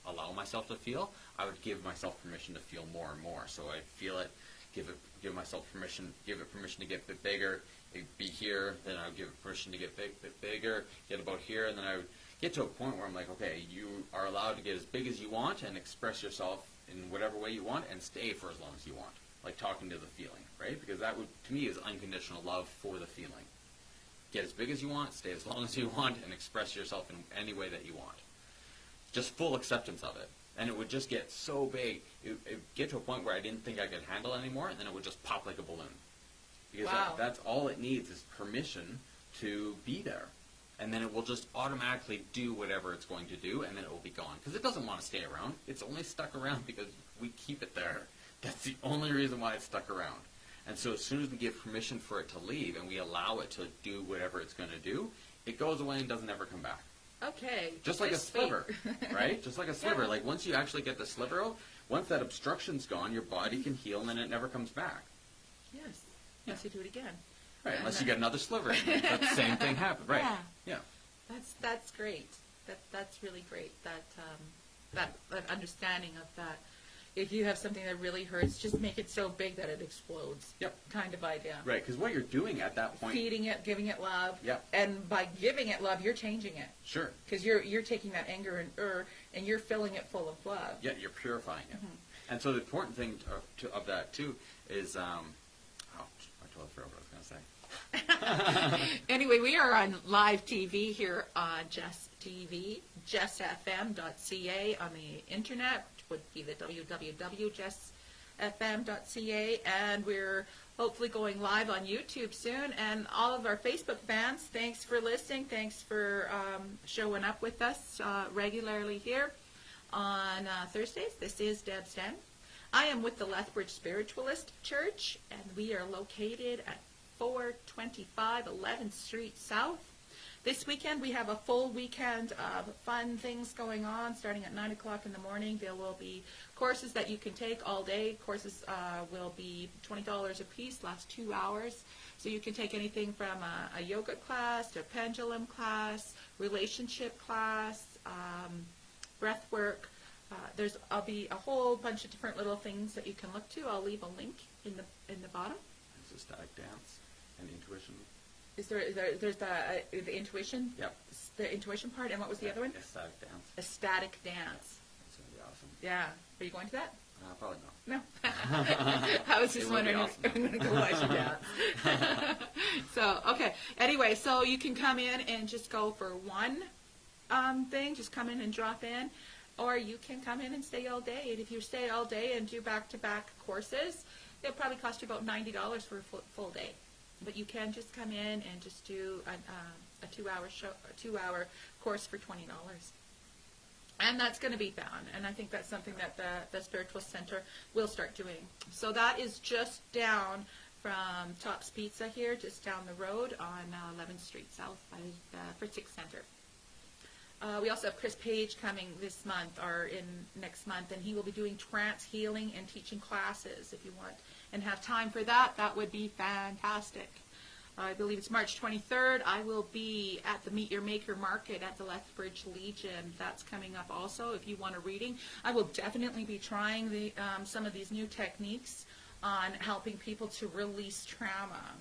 Speaker 2: allow myself to feel, I would give myself permission to feel more and more. So I'd feel it, give myself permission, give it permission to get a bit bigger, it'd be here, then I would give it permission to get a bit bigger, get about here, and then I would get to a point where I'm like, okay, you are allowed to get as big as you want and express yourself in whatever way you want and stay for as long as you want, like talking to the feeling, right? Because that would, to me, is unconditional love for the feeling. Get as big as you want, stay as long as you want, and express yourself in any way that you want. Just full acceptance of it. And it would just get so big, it would get to a point where I didn't think I could handle it anymore, and then it would just pop like a balloon. Because that's all it needs is permission to be there. And then it will just automatically do whatever it's going to do, and then it will be gone. Because it doesn't want to stay around. It's only stuck around because we keep it there. That's the only reason why it's stuck around. And so as soon as we give permission for it to leave and we allow it to do whatever it's going to do, it goes away and doesn't ever come back.
Speaker 1: Okay.
Speaker 2: Just like a sliver, right? Just like a sliver. Like once you actually get the sliver out, once that obstruction's gone, your body can heal and then it never comes back.
Speaker 1: Yes. Unless you do it again.
Speaker 2: Right, unless you get another sliver in. That same thing happened. Right. Yeah.
Speaker 1: That's great. That's really great. That understanding of that. If you have something that really hurts, just make it so big that it explodes. Yep. Kind of idea.
Speaker 2: Right, because what you're doing at that point...
Speaker 1: Feeding it, giving it love.
Speaker 2: Yep.
Speaker 1: And by giving it love, you're changing it.
Speaker 2: Sure.
Speaker 1: Because you're taking that anger and you're filling it full of love.
Speaker 2: Yeah, you're purifying it. Mm-hmm. And so the important thing of that, too, is... I totally forgot what I was going to say.
Speaker 1: Anyway, we are on live TV here on JessTV, JessFM.ca on the internet, which would be the www.JessFM.ca, and we're hopefully going live on YouTube soon. And all of our Facebook fans, thanks for listening. Thanks for showing up with us regularly here on Thursdays. This is Debbz Den. I am with the Lethbridge Spiritualist Church, and we are located at 425 11th Street South. This weekend we have a full weekend of fun things going on starting at 9 o'clock in the morning. There will be courses that you can take all day. Courses will be $20 a piece, last 2 hours. So you can take anything from a yoga class to a pendulum class, relationship class, breath work. I'll be a whole bunch of different little things that you can look to. I'll leave a link in the bottom.
Speaker 2: There's ecstatic dance and intuition.
Speaker 1: There's the intuition?
Speaker 2: Yep.
Speaker 1: The intuition part, and what was the other one?
Speaker 2: Ecstatic dance.
Speaker 1: Ecstatic dance.
Speaker 2: That's going to be awesome.
Speaker 1: Yeah. Are you going to that?
Speaker 2: Probably not.
Speaker 1: No. I was just wondering if I'm going to go watch you dance. So, okay. Anyway, so you can come in and just go for one thing. Just come in and drop in. Or you can come in and stay all day. And if you stay all day and do back-to-back courses, it'll probably cost you about $90 for a full day. But you can just come in and just do a 2-hour course for $20. And that's going to be fun. And I think that's something that the Spiritual Center will start doing. So that is just down from Top's Pizza here, just down the road on 11th Street South by the Fritzick Center. We also have Chris Page coming this month, or in next month, and he will be doing trance healing and teaching classes. If you want and have time for that, that would be fantastic. I believe it's March 23rd. I will be at the Meet Your Maker Market at the Lethbridge Legion. That's coming up also. If you want a reading, I will definitely be trying some of these new techniques on helping people to release trauma.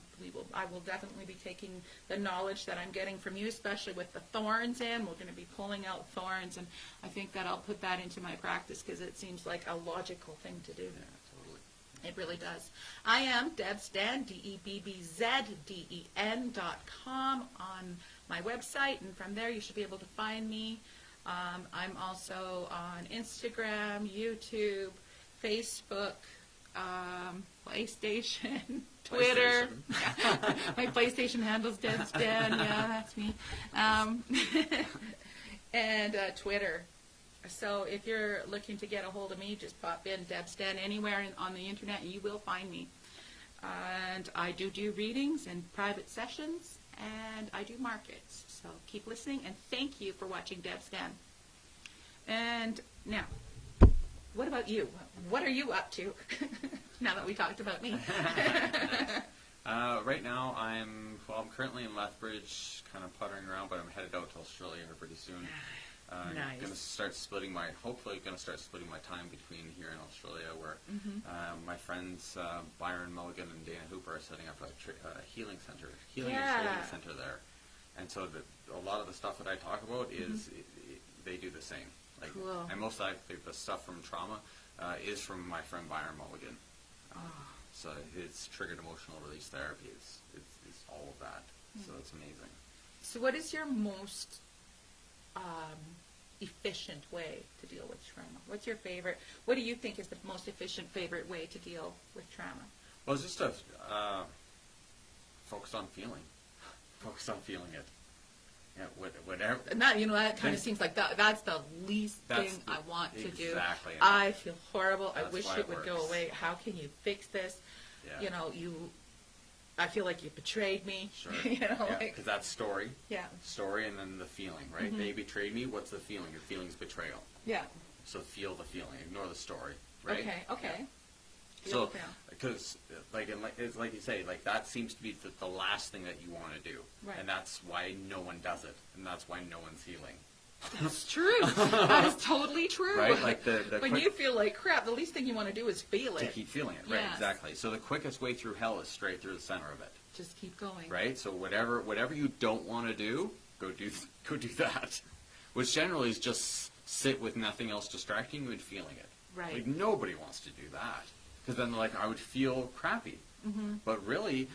Speaker 1: I will definitely be taking the knowledge that I'm getting from you, especially with the thorns in. We're going to be pulling out thorns, and I think that I'll put that into my practice because it seems like a logical thing to do.
Speaker 2: Yeah, totally.
Speaker 1: It really does. I am Debbz Den, DebbzDen.com on my website, and from there you should be able to find me. I'm also on Instagram, YouTube, Facebook, PlayStation, Twitter.
Speaker 2: PlayStation.
Speaker 1: My PlayStation handle's Debbz Den. Yeah, that's me. And Twitter. So if you're looking to get a hold of me, just pop in Debbz Den anywhere on the internet, and you will find me. And I do readings and private sessions, and I do markets. So keep listening, and thank you for watching Debbz Den. And now, what about you? What are you up to now that we talked about me?
Speaker 2: Right now, I'm currently in Lethbridge, kind of puttering around, but I'm headed out to Australia here pretty soon.
Speaker 1: Nice.
Speaker 2: Hopefully going to start splitting my time between here and Australia, where my friends Byron Mulligan and Dana Hooper are setting up a healing and trading center there. And so a lot of the stuff that I talk about is they do the same. Like,
Speaker 1: cool.
Speaker 2: And most likely the stuff from trauma is from my friend Byron Mulligan. So his triggered emotional release therapy is all of that. So it's amazing.
Speaker 1: So what is your most efficient way to deal with trauma? What's your favorite? What do you think is the most efficient favorite way to deal with trauma?
Speaker 2: Well, it's just to focus on feeling. Focus on feeling it. Yeah, whatever.
Speaker 1: And that, that kind of seems like that's the least thing I want to do.
Speaker 2: Exactly.
Speaker 1: I feel horrible. I wish
Speaker 2: why
Speaker 1: it would go away. How can you fix this?
Speaker 2: Yeah.
Speaker 1: I feel like you betrayed me.
Speaker 2: Sure.
Speaker 1: Because
Speaker 2: that's story.
Speaker 1: Yeah.
Speaker 2: Story, and then the feeling, right? They betrayed me. What's the feeling? The feeling's betrayal.
Speaker 1: Yeah.
Speaker 2: So feel the feeling. Ignore the story, right?
Speaker 1: Okay.
Speaker 2: Yeah. So, because, it's like you say, like, that seems to be the last thing that you want to do.
Speaker 1: Right.
Speaker 2: And that's why no one does it. And that's why no one's healing.
Speaker 1: That's true. That is totally true.
Speaker 2: Right? Like
Speaker 1: when you feel like crap, the least thing you want to do is feel
Speaker 2: to
Speaker 1: it.
Speaker 2: keep feeling it, right?
Speaker 1: Yes.
Speaker 2: Exactly. So the quickest way through hell is straight through the center of it.
Speaker 1: Just keep going.
Speaker 2: Right? So whatever you don't want to do, go do that. Which generally is just sit with nothing else distracting you and feeling it.
Speaker 1: Right.
Speaker 2: Like, nobody wants to do that. Because then, like, I would feel crappy. But really,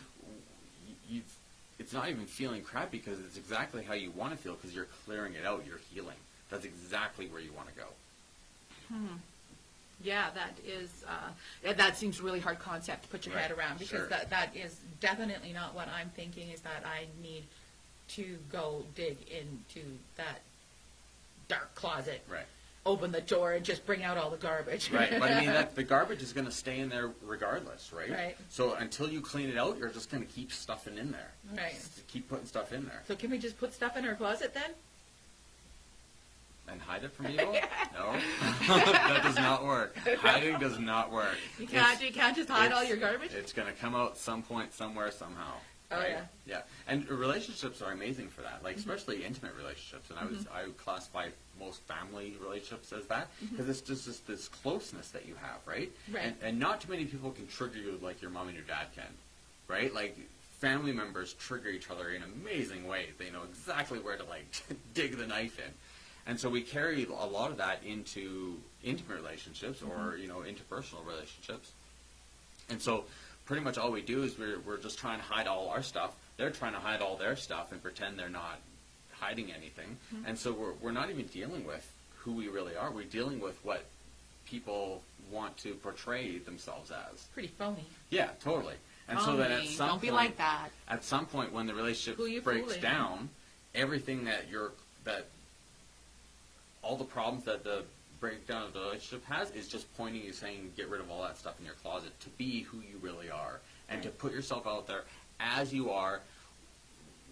Speaker 2: it's not even feeling crappy because it's exactly how you want to feel because you're clearing it out, you're healing. That's exactly where you want to go.
Speaker 1: Yeah, that is. That seems really hard concept to put your head around because that is definitely not what I'm thinking. Is that I need to go dig into that dark closet,
Speaker 2: Right?
Speaker 1: Open the door and just bring out all the garbage.
Speaker 2: Right, but I mean the garbage is going to stay in there regardless, right?
Speaker 1: Right.
Speaker 2: So until you clean it out, you're just going to keep stuffing in there.
Speaker 1: Right.
Speaker 2: Just keep putting stuff in there.
Speaker 1: So can we just put stuff in our closet then?
Speaker 2: And hide it from people? No, that does not work. Hiding does not work.
Speaker 1: You can't just hide all your garbage?
Speaker 2: It's going to come out some point, somewhere, somehow.
Speaker 1: Oh,
Speaker 2: right?
Speaker 1: yeah.
Speaker 2: Yeah. And relationships are amazing for that, like especially intimate relationships. And I would classify most family relationships as that because it's just this closeness that you have, right?
Speaker 1: Right.
Speaker 2: And not too many people can trigger you like your mom and your dad can, right? Like family members trigger each other in amazing ways. They know exactly where to like dig the knife in. And so we carry a lot of that into intimate relationships or, interpersonal relationships. And so pretty much all we do is we're just trying to hide all our stuff. They're trying to hide all their stuff and pretend they're not hiding anything. And so we're not even dealing with who we really are. We're dealing with what people want to portray themselves as.
Speaker 1: Pretty phony.
Speaker 2: Yeah, totally. And so that at some
Speaker 1: Don't
Speaker 2: point,
Speaker 1: be like that.
Speaker 2: At some point when the relationship
Speaker 1: Who you
Speaker 2: breaks
Speaker 1: fooling?
Speaker 2: down, everything that all the problems that the breakdown of the relationship has is just pointing you saying get rid of all that stuff in your closet to be who you really are and to put yourself out there as you are,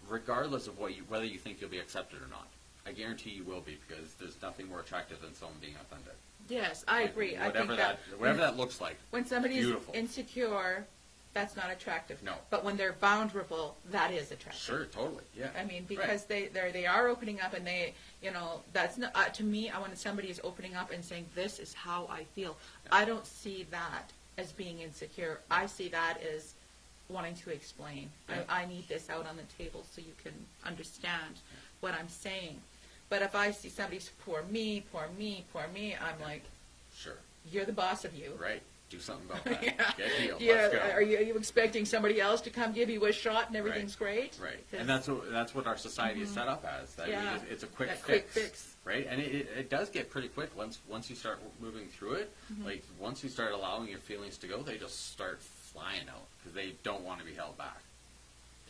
Speaker 2: regardless of whether you think you'll be accepted or not. I guarantee you will be because there's nothing more attractive than someone being authentic.
Speaker 1: Yes, I agree.
Speaker 2: Whatever that looks like.
Speaker 1: When somebody is
Speaker 2: beautiful.
Speaker 1: Insecure, that's not attractive.
Speaker 2: No.
Speaker 1: But when they're vulnerable, that is attractive.
Speaker 2: Sure, totally, yeah.
Speaker 1: I mean, because they are opening up, and they, that's not, to me. I want somebody is opening up and saying, "This is how I feel." I don't see that as being insecure. I see that as wanting to explain.
Speaker 2: Yeah.
Speaker 1: I need this out on the table so you can understand what I'm saying. But if I see somebody's poor me, I'm like,
Speaker 2: Sure.
Speaker 1: you're the boss of you.
Speaker 2: Right. Do something about that.
Speaker 1: Yeah.
Speaker 2: Get healed.
Speaker 1: Yeah.
Speaker 2: Let's go.
Speaker 1: Are you expecting somebody else to come give you a shot and everything's great?
Speaker 2: Right.
Speaker 1: 'Cause-
Speaker 2: And that's what our society is set up as. That
Speaker 1: Yeah.
Speaker 2: it's a quick
Speaker 1: That
Speaker 2: fix.
Speaker 1: quick fix.
Speaker 2: Right? And it does get pretty quick once you start moving through it. Like, once you start allowing your feelings to go, they just start flying out because they don't want to be held back.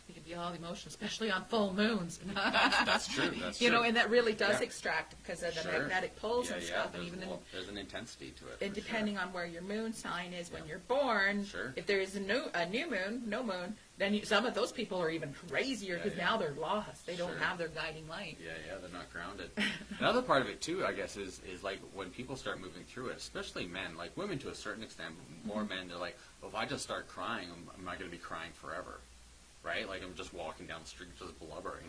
Speaker 1: It can be all emotional, especially on full moons.
Speaker 2: That's true. That's
Speaker 1: You
Speaker 2: true.
Speaker 1: know, and that really does
Speaker 2: Yeah.
Speaker 1: extract because of the
Speaker 2: Sure.
Speaker 1: magnetic poles
Speaker 2: Yeah,
Speaker 1: and
Speaker 2: yeah.
Speaker 1: stuff, and
Speaker 2: There's,
Speaker 1: even
Speaker 2: there's an intensity to it.
Speaker 1: and
Speaker 2: for
Speaker 1: depending
Speaker 2: sure.
Speaker 1: on where your moon sign is when
Speaker 2: Yeah.
Speaker 1: you're born,
Speaker 2: Sure.
Speaker 1: if there is a new moon, no moon, then some of those people are even crazier because
Speaker 2: Yeah, yeah.
Speaker 1: now they're lost. They don't
Speaker 2: Sure.
Speaker 1: have their guiding light.
Speaker 2: Yeah, they're not grounded. Another part of it too, I guess, is like when people start moving through it, especially men, like women to a certain extent, more men, they're like, well, if I just start crying, am I going to be crying forever? Right? Like I'm just walking down the street just blubbering.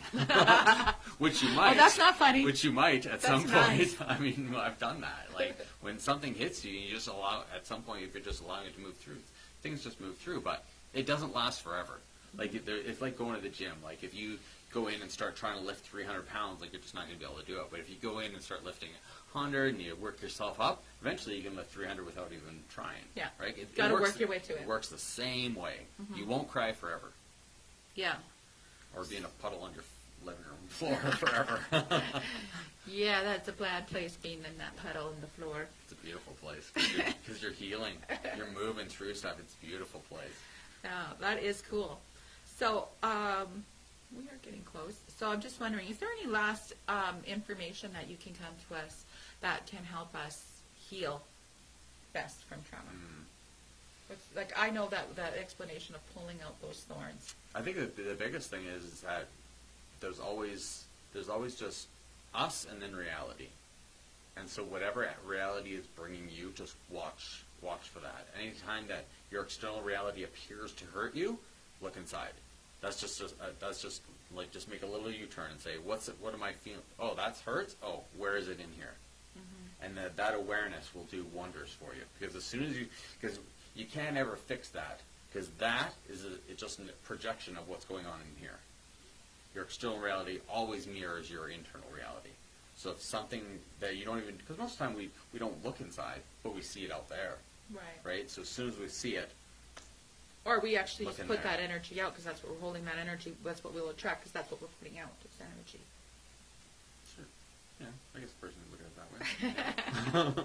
Speaker 2: Which you might.
Speaker 1: Oh, that's not funny.
Speaker 2: Which you might at
Speaker 1: That's
Speaker 2: some point.
Speaker 1: nice.
Speaker 2: I mean, I've done that. Like when something hits you, you just allow, at some point, if you're just allowing it to move through, things just move through, but it doesn't last forever. Like it's like going to the gym. Like if you go in and start trying to lift 300 pounds, like you're just not going to be able to do it. But if you go in and start lifting 100 and you work yourself up, eventually you can lift 300 without even trying.
Speaker 1: Yeah.
Speaker 2: Right? It
Speaker 1: Gotta
Speaker 2: works-
Speaker 1: work your way to it.
Speaker 2: It works the same way. You won't cry forever.
Speaker 1: Yeah.
Speaker 2: Or be in a puddle on your living room floor forever.
Speaker 1: Yeah, that's a bad place being in that puddle in the floor.
Speaker 2: It's a beautiful place because you're healing. You're moving through stuff. It's a beautiful place.
Speaker 1: Yeah, that is cool. So, we are getting close. So I'm just wondering, is there any last information that you can come to us that can help us heal best from trauma? Like, I know that explanation of pulling out those thorns.
Speaker 2: I think that the biggest thing is that there's always just us and then reality. And so whatever reality is bringing you, just watch for that. Anytime that your external reality appears to hurt you, look inside. That's just like just make a little U-turn and say, what am I feeling? Oh, that's hurts. Oh, where is it in here? And that awareness will do wonders for you. Because as soon as because you can't ever fix that, because that is it's just a projection of what's going on in here. Your external reality always mirrors your internal reality. So if something that you don't even, because most of the time we don't look inside, but we see it out there,
Speaker 1: Right.
Speaker 2: right? So as soon as we see it,
Speaker 1: Or we actually
Speaker 2: Look
Speaker 1: just
Speaker 2: in
Speaker 1: put
Speaker 2: there.
Speaker 1: that energy out because that's what we're holding that energy. That's what we'll attract because that's what we're putting out. It's energy.
Speaker 2: sure, yeah, I guess the person would look at it that way.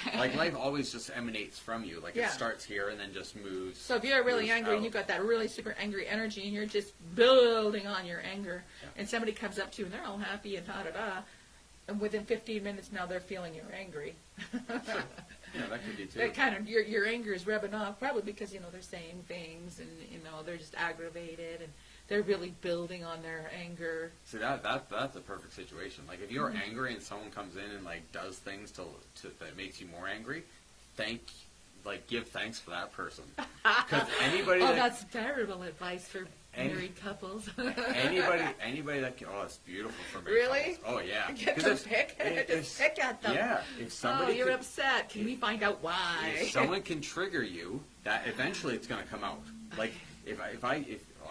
Speaker 2: Yeah. Like life always just emanates from you. Like
Speaker 1: Yeah.
Speaker 2: it starts here and then just moves.
Speaker 1: So if you're really
Speaker 2: moves
Speaker 1: angry and
Speaker 2: out.
Speaker 1: you've got that really super angry energy and you're just building on your anger,
Speaker 2: Yeah.
Speaker 1: and somebody comes up to you and they're all happy and da-da-da, and within 15 minutes now they're feeling you're angry.
Speaker 2: Yeah, that could be too.
Speaker 1: That kind of, your anger is rubbing off, probably because, they're saying things and, they're just aggravated and they're really building on their anger.
Speaker 2: See that's a perfect situation. Like if you're
Speaker 1: Mm-hmm.
Speaker 2: angry and someone comes in and like does things to that makes you more angry, give thanks for that person. Because anybody
Speaker 1: Oh,
Speaker 2: that,
Speaker 1: that's terrible advice for
Speaker 2: Any-
Speaker 1: married couples.
Speaker 2: anybody that can, it's beautiful for married
Speaker 1: Really?
Speaker 2: couples. Oh yeah.
Speaker 1: Get
Speaker 2: 'Cause
Speaker 1: to
Speaker 2: if-
Speaker 1: pick,
Speaker 2: if-
Speaker 1: just pick at them.
Speaker 2: Yeah, if somebody
Speaker 1: Oh, you're
Speaker 2: could-
Speaker 1: upset. Can we find out why?
Speaker 2: if someone can trigger you, that eventually it's going to come out. Like if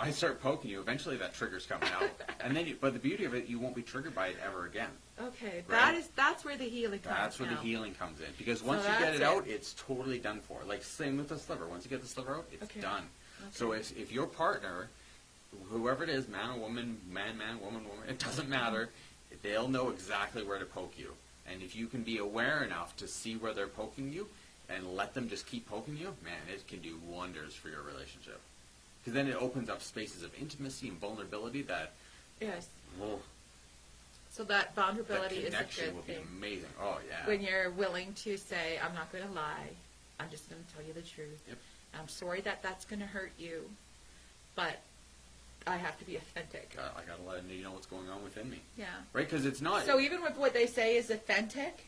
Speaker 2: I start poking you, eventually that trigger's coming out. And then, but the beauty of it, you won't be triggered by it ever again.
Speaker 1: Okay,
Speaker 2: Right.
Speaker 1: that's where the healing comes.
Speaker 2: That's where
Speaker 1: now.
Speaker 2: the healing comes in. Because once you get
Speaker 1: that's
Speaker 2: it
Speaker 1: it.
Speaker 2: out, it's totally done for. Like same with the sliver. Once you get the sliver out, it's
Speaker 1: Okay.
Speaker 2: done. So if your partner, whoever it is, man or woman, man, woman, it doesn't matter. They'll know exactly where to poke you. And if you can be aware enough to see where they're poking you and let them just keep poking you, man, it can do wonders for your relationship. Because then it opens up spaces of intimacy and vulnerability that,
Speaker 1: Yes.
Speaker 2: oh,
Speaker 1: So that
Speaker 2: that
Speaker 1: vulnerability is a
Speaker 2: connection
Speaker 1: good
Speaker 2: will be
Speaker 1: thing.
Speaker 2: amazing. Oh, yeah.
Speaker 1: When you're willing to say, I'm not going to lie. I'm just going to tell you the truth.
Speaker 2: Yep.
Speaker 1: I'm sorry that that's going to hurt you, but I have to be authentic.
Speaker 2: I got to let you know what's going on within me.
Speaker 1: Yeah.
Speaker 2: Right? Because it's not...
Speaker 1: So even with what they say is authentic,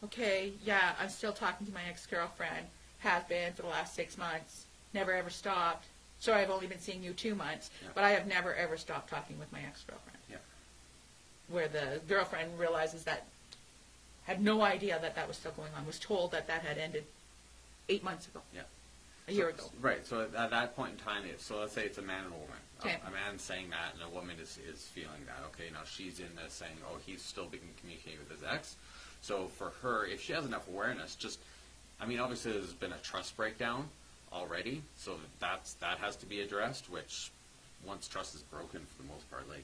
Speaker 1: okay, yeah, I'm still talking to my ex-girlfriend, have been for the last 6 months, never ever stopped. So I've only been seeing you 2 months,
Speaker 2: Yeah.
Speaker 1: but I have never ever stopped talking with my ex-girlfriend.
Speaker 2: Yeah.
Speaker 1: Where the girlfriend realizes that, had no idea that that was still going on, was told that that had ended. 8 months ago.
Speaker 2: Yeah.
Speaker 1: A year ago.
Speaker 2: Right. So at that point in time, so let's say it's a man and a woman.
Speaker 1: Okay.
Speaker 2: A man saying that, and a woman is feeling that. Okay, now she's in this saying, oh, he's still been communicating with his ex. So for her, if she has enough awareness, obviously there's been a trust breakdown already, so that has to be addressed. Which, once trust is broken, for the most part, like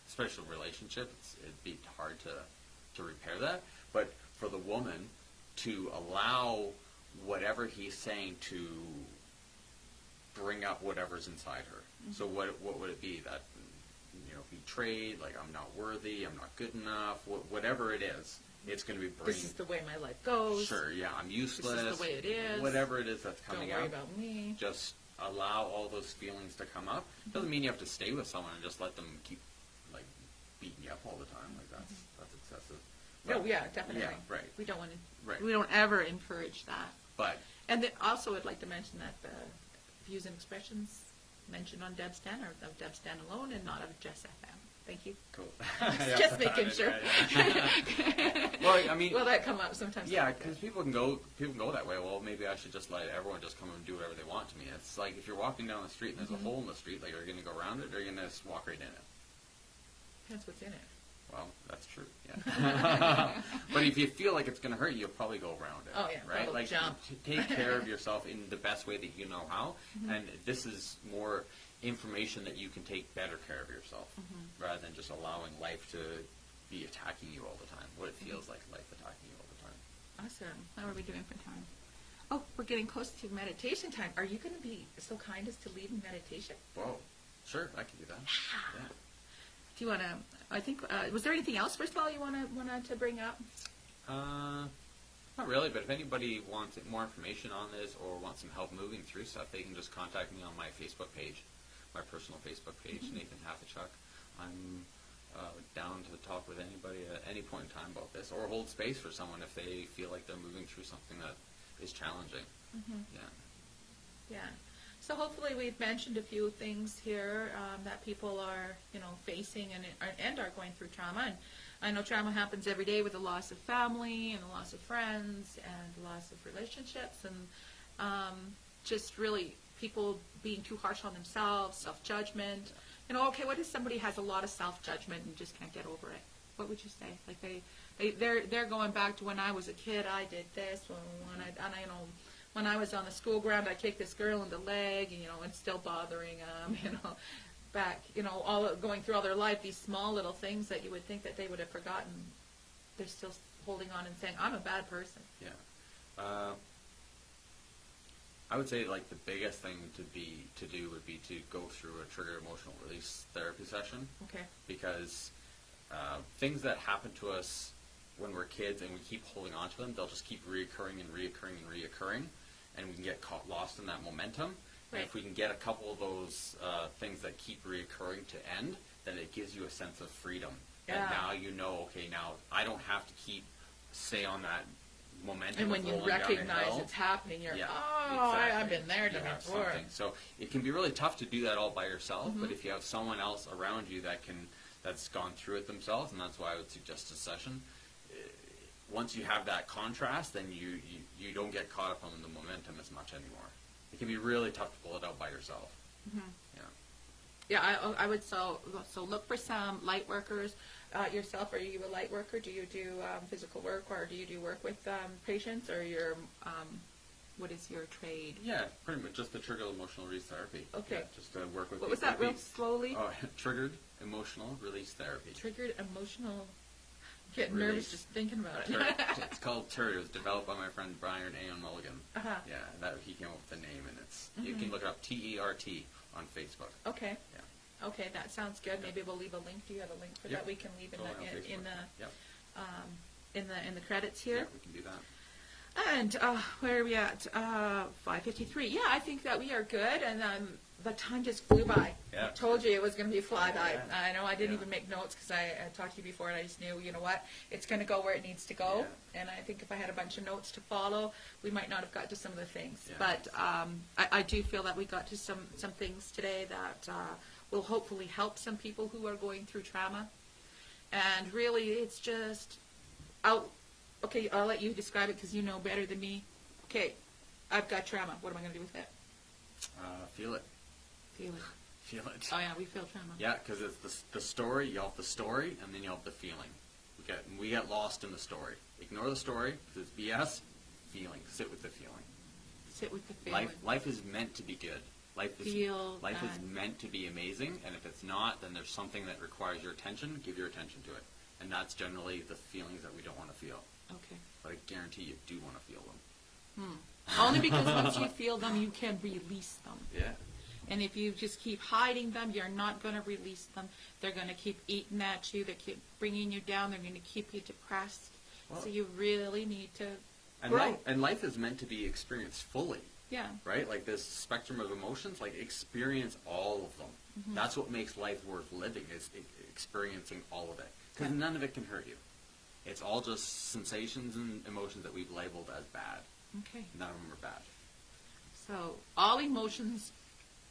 Speaker 2: especially relationship, it'd be hard to repair that. But for the woman to allow whatever he's saying to bring up whatever's inside her. Mm-hmm. So what would it be? That, betrayed, like I'm not worthy, I'm not good enough, whatever it is, it's going to be
Speaker 1: This is the way my life goes.
Speaker 2: Sure, yeah, I'm useless.
Speaker 1: This is the way it is.
Speaker 2: Whatever it is that's coming up.
Speaker 1: Don't worry about me.
Speaker 2: Just allow all those feelings to come up. Mm-hmm. Doesn't mean you have to stay with someone and just let them keep beating you up all the time. Like that's excessive.
Speaker 1: But, yeah, definitely.
Speaker 2: Yeah, right.
Speaker 1: We don't want to.
Speaker 2: Right.
Speaker 1: We don't ever encourage that.
Speaker 2: But
Speaker 1: also, I'd like to mention that the views and expressions mentioned on Debbz Den are of Debbz Den alone and not of JessFM. Thank you.
Speaker 2: Cool.
Speaker 1: Just making sure.
Speaker 2: Well,
Speaker 1: will that come up sometimes?
Speaker 2: Yeah, because people can go that way. Well, maybe I should just let everyone just come and do whatever they want to me. It's like if you're walking down the street and there's a hole in the street, like, are you going to go around it or are you going to walk right in it?
Speaker 1: Depends what's in it.
Speaker 2: Well, that's true. Yeah. But if you feel like it's going to hurt you, you'll probably go around it.
Speaker 1: Oh yeah.
Speaker 2: Right. Like
Speaker 1: jump.
Speaker 2: Take care of yourself in the best way that you know how, and this is more information that you can take better care of yourself, rather than just allowing life to be attacking you all the time. What it feels like life attacking you all the time.
Speaker 1: Awesome. How are we doing for time? Oh, we're getting close to meditation time. Are you going to be so kind as to lead in meditation?
Speaker 2: Whoa. Sure, I can do that. Yeah.
Speaker 1: Do you want to? I think. Was there anything else? First of all, you wanted to bring up?
Speaker 2: Not really, but if anybody wants more information on this or wants some help moving through stuff, they can just contact me on my Facebook page, my personal Facebook page, Nathan Hafichuck. I'm down to talk with anybody at any point in time about this, or hold space for someone if they feel like they're moving through something that is challenging.
Speaker 1: Yeah. So hopefully we've mentioned a few things here that people are, facing and are going through trauma. And I know trauma happens every day with the loss of family and the loss of friends and the loss of relationships and just really people being too harsh on themselves, self-judgment. Okay, what if somebody has a lot of self-judgment and just can't get over it? What would you say? Like they're going back to when I was a kid, I did this, when I was on the school ground, I kicked this girl in the leg, and it's still bothering them, back, going through all their life, these small little things that you would think that they would have forgotten, they're still holding on and saying, I'm a bad person.
Speaker 2: Yeah. I would say, the biggest thing to do would be to go through a trigger emotional release therapy session.
Speaker 1: Okay.
Speaker 2: Because things that happen to us when we're kids and we keep holding on to them, they'll just keep reoccurring and reoccurring and reoccurring, and we can get lost in that momentum.
Speaker 1: Right.
Speaker 2: And if we can get a couple of those things that keep reoccurring to end, then it gives you a sense of freedom.
Speaker 1: Yeah.
Speaker 2: And now okay, now I don't have to stay on that momentum.
Speaker 1: And when you recognize it's happening, you're,
Speaker 2: exactly.
Speaker 1: I've been there before.
Speaker 2: So it can be really tough to do that all by yourself, but if you have someone else around you that's gone through it themselves, and that's why I would suggest a session. Once you have that contrast, then you don't get caught up on the momentum as much anymore. It can be really tough to pull it out by yourself.
Speaker 1: Yeah, I would so look for some light workers. Yourself, are you a light worker? Do you do physical work, or do you do work with patients, or what is your trade?
Speaker 2: Yeah, pretty much just the triggered emotional release therapy.
Speaker 1: Okay.
Speaker 2: Yeah, just to work with.
Speaker 1: What was that? Real slowly.
Speaker 2: Oh, triggered emotional release therapy.
Speaker 1: Triggered emotional. Getting nervous just thinking about it.
Speaker 2: It's called TERT. It was developed by my friend Brian Aeon Mulligan. Yeah, he came up with the name, and you can look it up, TERT on Facebook.
Speaker 1: Okay.
Speaker 2: Yeah.
Speaker 1: Okay, that sounds good. Maybe we'll leave a link. Do you have a link for that? We can leave in the credits here.
Speaker 2: Yeah, we can do that.
Speaker 1: And where are we at? 5:53. Yeah, I think that we are good, and the time just flew by.
Speaker 2: Yeah.
Speaker 1: I told you it was going to be a flyby.
Speaker 2: Yeah.
Speaker 1: I know I didn't even make notes because I talked to you before, and I just knew, what, it's going to go where it needs to go. Yeah. And I think if I had a bunch of notes to follow, we might not have got to some of the things. Yeah. But I do feel that we got to some things today that will hopefully help some people who are going through trauma. And really, it's just, I'll let you describe it because you know better than me. Okay, I've got trauma. What am I going to do with it?
Speaker 2: Feel it.
Speaker 1: Feel it.
Speaker 2: Feel it.
Speaker 1: Oh, yeah, we feel trauma.
Speaker 2: Yeah, because it's the story. You have the story, and then you have the feeling. We get lost in the story. Ignore the story because it's BS. Feeling. Sit with the feeling.
Speaker 1: Sit with the feeling.
Speaker 2: Life is meant to be good. Life is meant to be amazing, and if it's not, then there's something that requires your attention. Give your attention to it, and that's generally the feelings that we don't want to feel.
Speaker 1: Okay.
Speaker 2: But I guarantee you do want to feel them.
Speaker 1: Only because once you feel them, you can release them.
Speaker 2: Yeah.
Speaker 1: And if you just keep hiding them, you're not going to release them. They're going to keep eating at you. They keep bringing you down. They're going to keep you depressed.
Speaker 2: Well,
Speaker 1: so you really need to
Speaker 2: and
Speaker 1: grow.
Speaker 2: Life is meant to be experienced fully.
Speaker 1: Yeah.
Speaker 2: Right? Like this spectrum of emotions, like experience all of them.
Speaker 1: Mm-hmm.
Speaker 2: That's what makes life worth living, is experiencing all of it. Because none of it can hurt you. It's all just sensations and emotions that we've labeled as bad.
Speaker 1: Okay.
Speaker 2: None of them are bad.
Speaker 1: So all emotions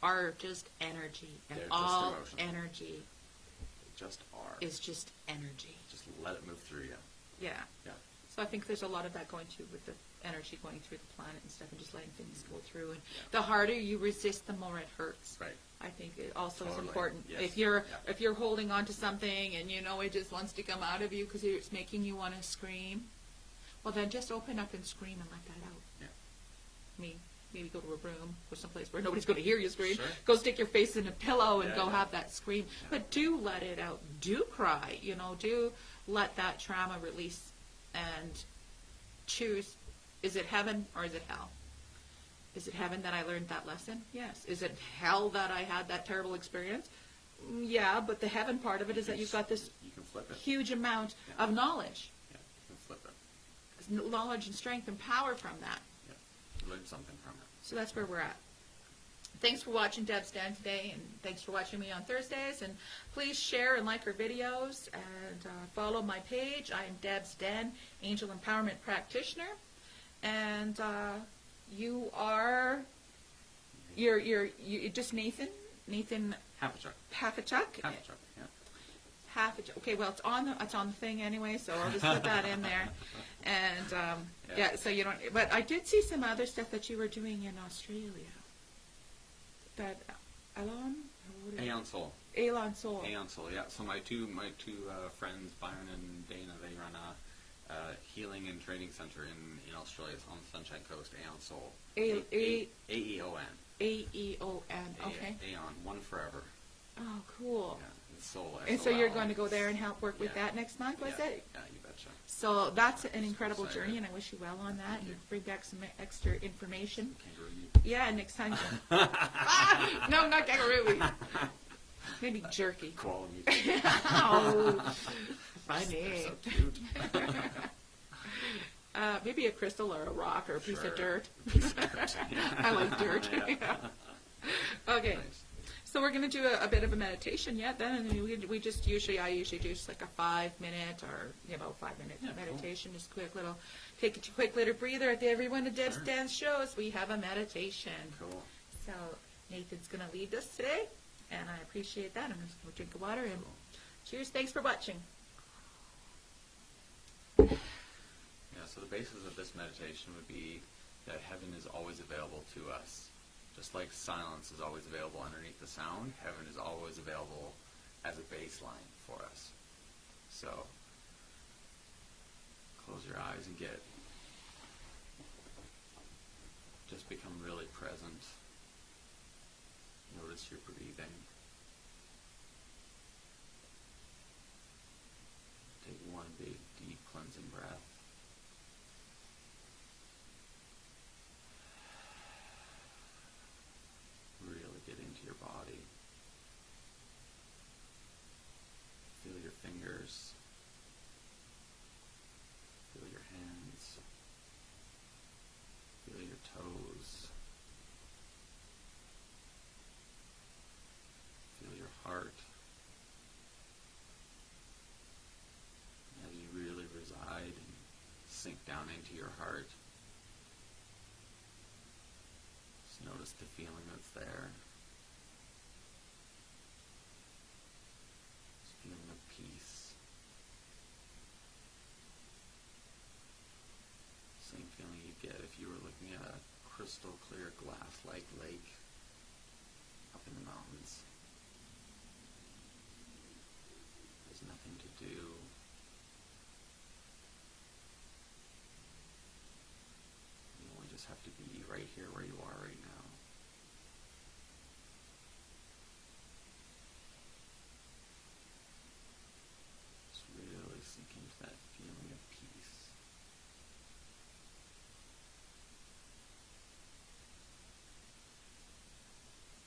Speaker 1: are just energy. And
Speaker 2: They're
Speaker 1: all
Speaker 2: just emotions.
Speaker 1: energy
Speaker 2: They just are.
Speaker 1: is just energy.
Speaker 2: Just let it move through you.
Speaker 1: Yeah.
Speaker 2: Yeah.
Speaker 1: So I think there's a lot of that going to with the energy going through the planet and stuff and just letting things go through. And the harder you resist, the more it hurts.
Speaker 2: Right.
Speaker 1: I think it also
Speaker 2: Totally.
Speaker 1: is important.
Speaker 2: Yes.
Speaker 1: If you're holding on to something and you know it just wants to come out of you because it's making you want to scream, well then just open up and scream and let that out.
Speaker 2: Yeah.
Speaker 1: I mean, maybe go to a room or someplace where nobody's going to hear you scream.
Speaker 2: Sure.
Speaker 1: Go stick your face in a pillow and go
Speaker 2: Yeah.
Speaker 1: have that scream.
Speaker 2: Yeah.
Speaker 1: But do let it out. Do cry. Do let that trauma release and choose, is it heaven or is it hell? Is it heaven that I learned that lesson? Yes. Is it hell that I had that terrible experience? Yeah, but the heaven part of it is that you've got this
Speaker 2: You can flip it.
Speaker 1: huge amount of knowledge.
Speaker 2: Yeah, you can flip it.
Speaker 1: Knowledge and strength and power from that.
Speaker 2: Yeah. You learn something from it.
Speaker 1: So that's where we're at. Thanks for watching Debbz Den today, and thanks for watching me on Thursdays. And please share and like our videos, and follow my page. I am Debbz Den, Angel Empowerment Practitioner, and you're just Nathan
Speaker 2: Hafichuk.
Speaker 1: Hafichuck.
Speaker 2: Hafichuk, yeah.
Speaker 1: Hafichuk. Okay, well it's on the thing anyway, so I'll just put that in there. And yeah, so you don't. But I did see some other stuff that you were doing in Australia. That
Speaker 2: Aeon Sol.
Speaker 1: Aeon Sol.
Speaker 2: Aeon Sol, yeah. So my two friends, Byron and Dana, they run a healing and training center in Australia. It's on the Sunshine Coast. Aeon Sol. AEON.
Speaker 1: AEON. Okay.
Speaker 2: Aeon, one forever.
Speaker 1: Oh, cool.
Speaker 2: Yeah, it's Sol.
Speaker 1: And so you're going to go there and help work with that next month, was it?
Speaker 2: Yeah, you betcha.
Speaker 1: So that's an incredible journey, and I wish you well on that. And bring back some extra information.
Speaker 2: Kangaroo.
Speaker 1: Yeah, next time. No, not kangaroo. Maybe jerky.
Speaker 2: Koala meat.
Speaker 1: Oh, funny.
Speaker 2: They're so cute.
Speaker 1: Maybe a crystal or a rock or a piece of
Speaker 2: Sure.
Speaker 1: dirt.
Speaker 2: Yeah.
Speaker 1: I like dirt.
Speaker 2: Yeah.
Speaker 1: Okay.
Speaker 2: Nice.
Speaker 1: So we're going to do a bit of a meditation yet then, and then I usually do just like a 5-minute or 5-minute meditation, just take a quick little breather at every one of Debbz Den's shows. We have a meditation.
Speaker 2: Cool.
Speaker 1: So Nathan's going to lead us today, and I appreciate that. I'm just going to drink of water and cheers. Thanks for watching.
Speaker 2: Yeah, so the basis of this meditation would be that heaven is always available to us. Just like silence is always available underneath the sound, heaven is always available as a baseline for us. So, close your eyes and just become really present. Notice your breathing. Take one big, deep, cleansing breath. Really get into your body. Feel your fingers. Feel your hands. Feel your toes. Feel your heart. As you really reside and sink down into your heart, just notice the feeling that's there. This feeling of peace. Same feeling you get if you were looking at crystal clear glass-like lake up in the mountains. There's nothing to do. You only just have to be right here where you are right now. Just really sink into that feeling of peace.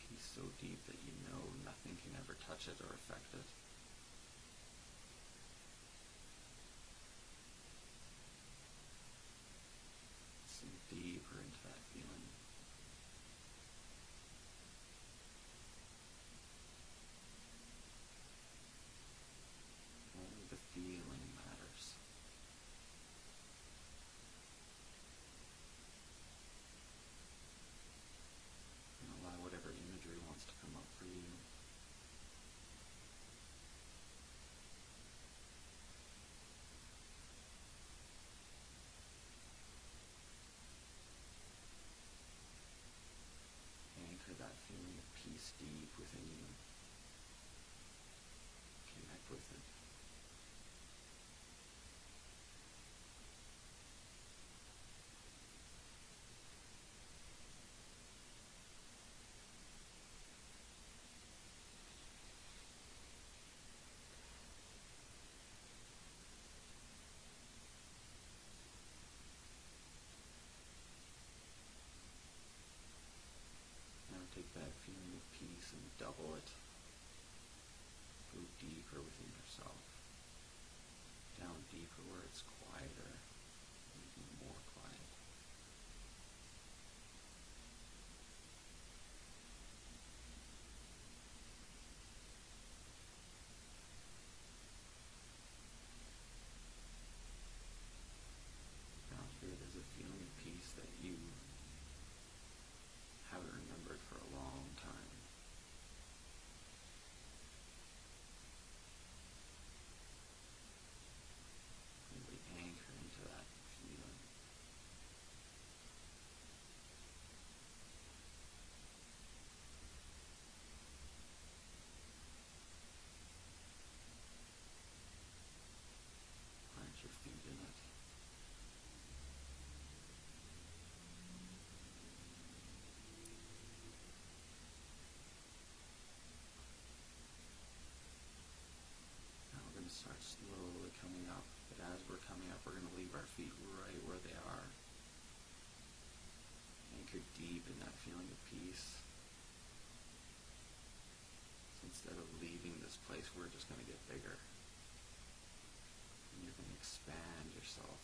Speaker 2: Peace so deep that you know nothing can ever touch it or affect it. Sink deeper into that feeling. Only the feeling matters. And allow whatever imagery wants to come up for you. Anchor that feeling of peace deep within you. Connect with it. Now take that feeling of peace and double it. Go deeper within yourself. Down deeper where it's quieter, even more quiet. Now here there's a feeling of peace that you haven't remembered for a long time. Really anchor into that feeling. Plant your feet in it. Now we're going to start slowly coming up, but as we're coming up, we're going to leave our feet right where they are. Anchor deep in that feeling of peace. So instead of leaving this place, we're just going to get bigger. And you're going to expand yourself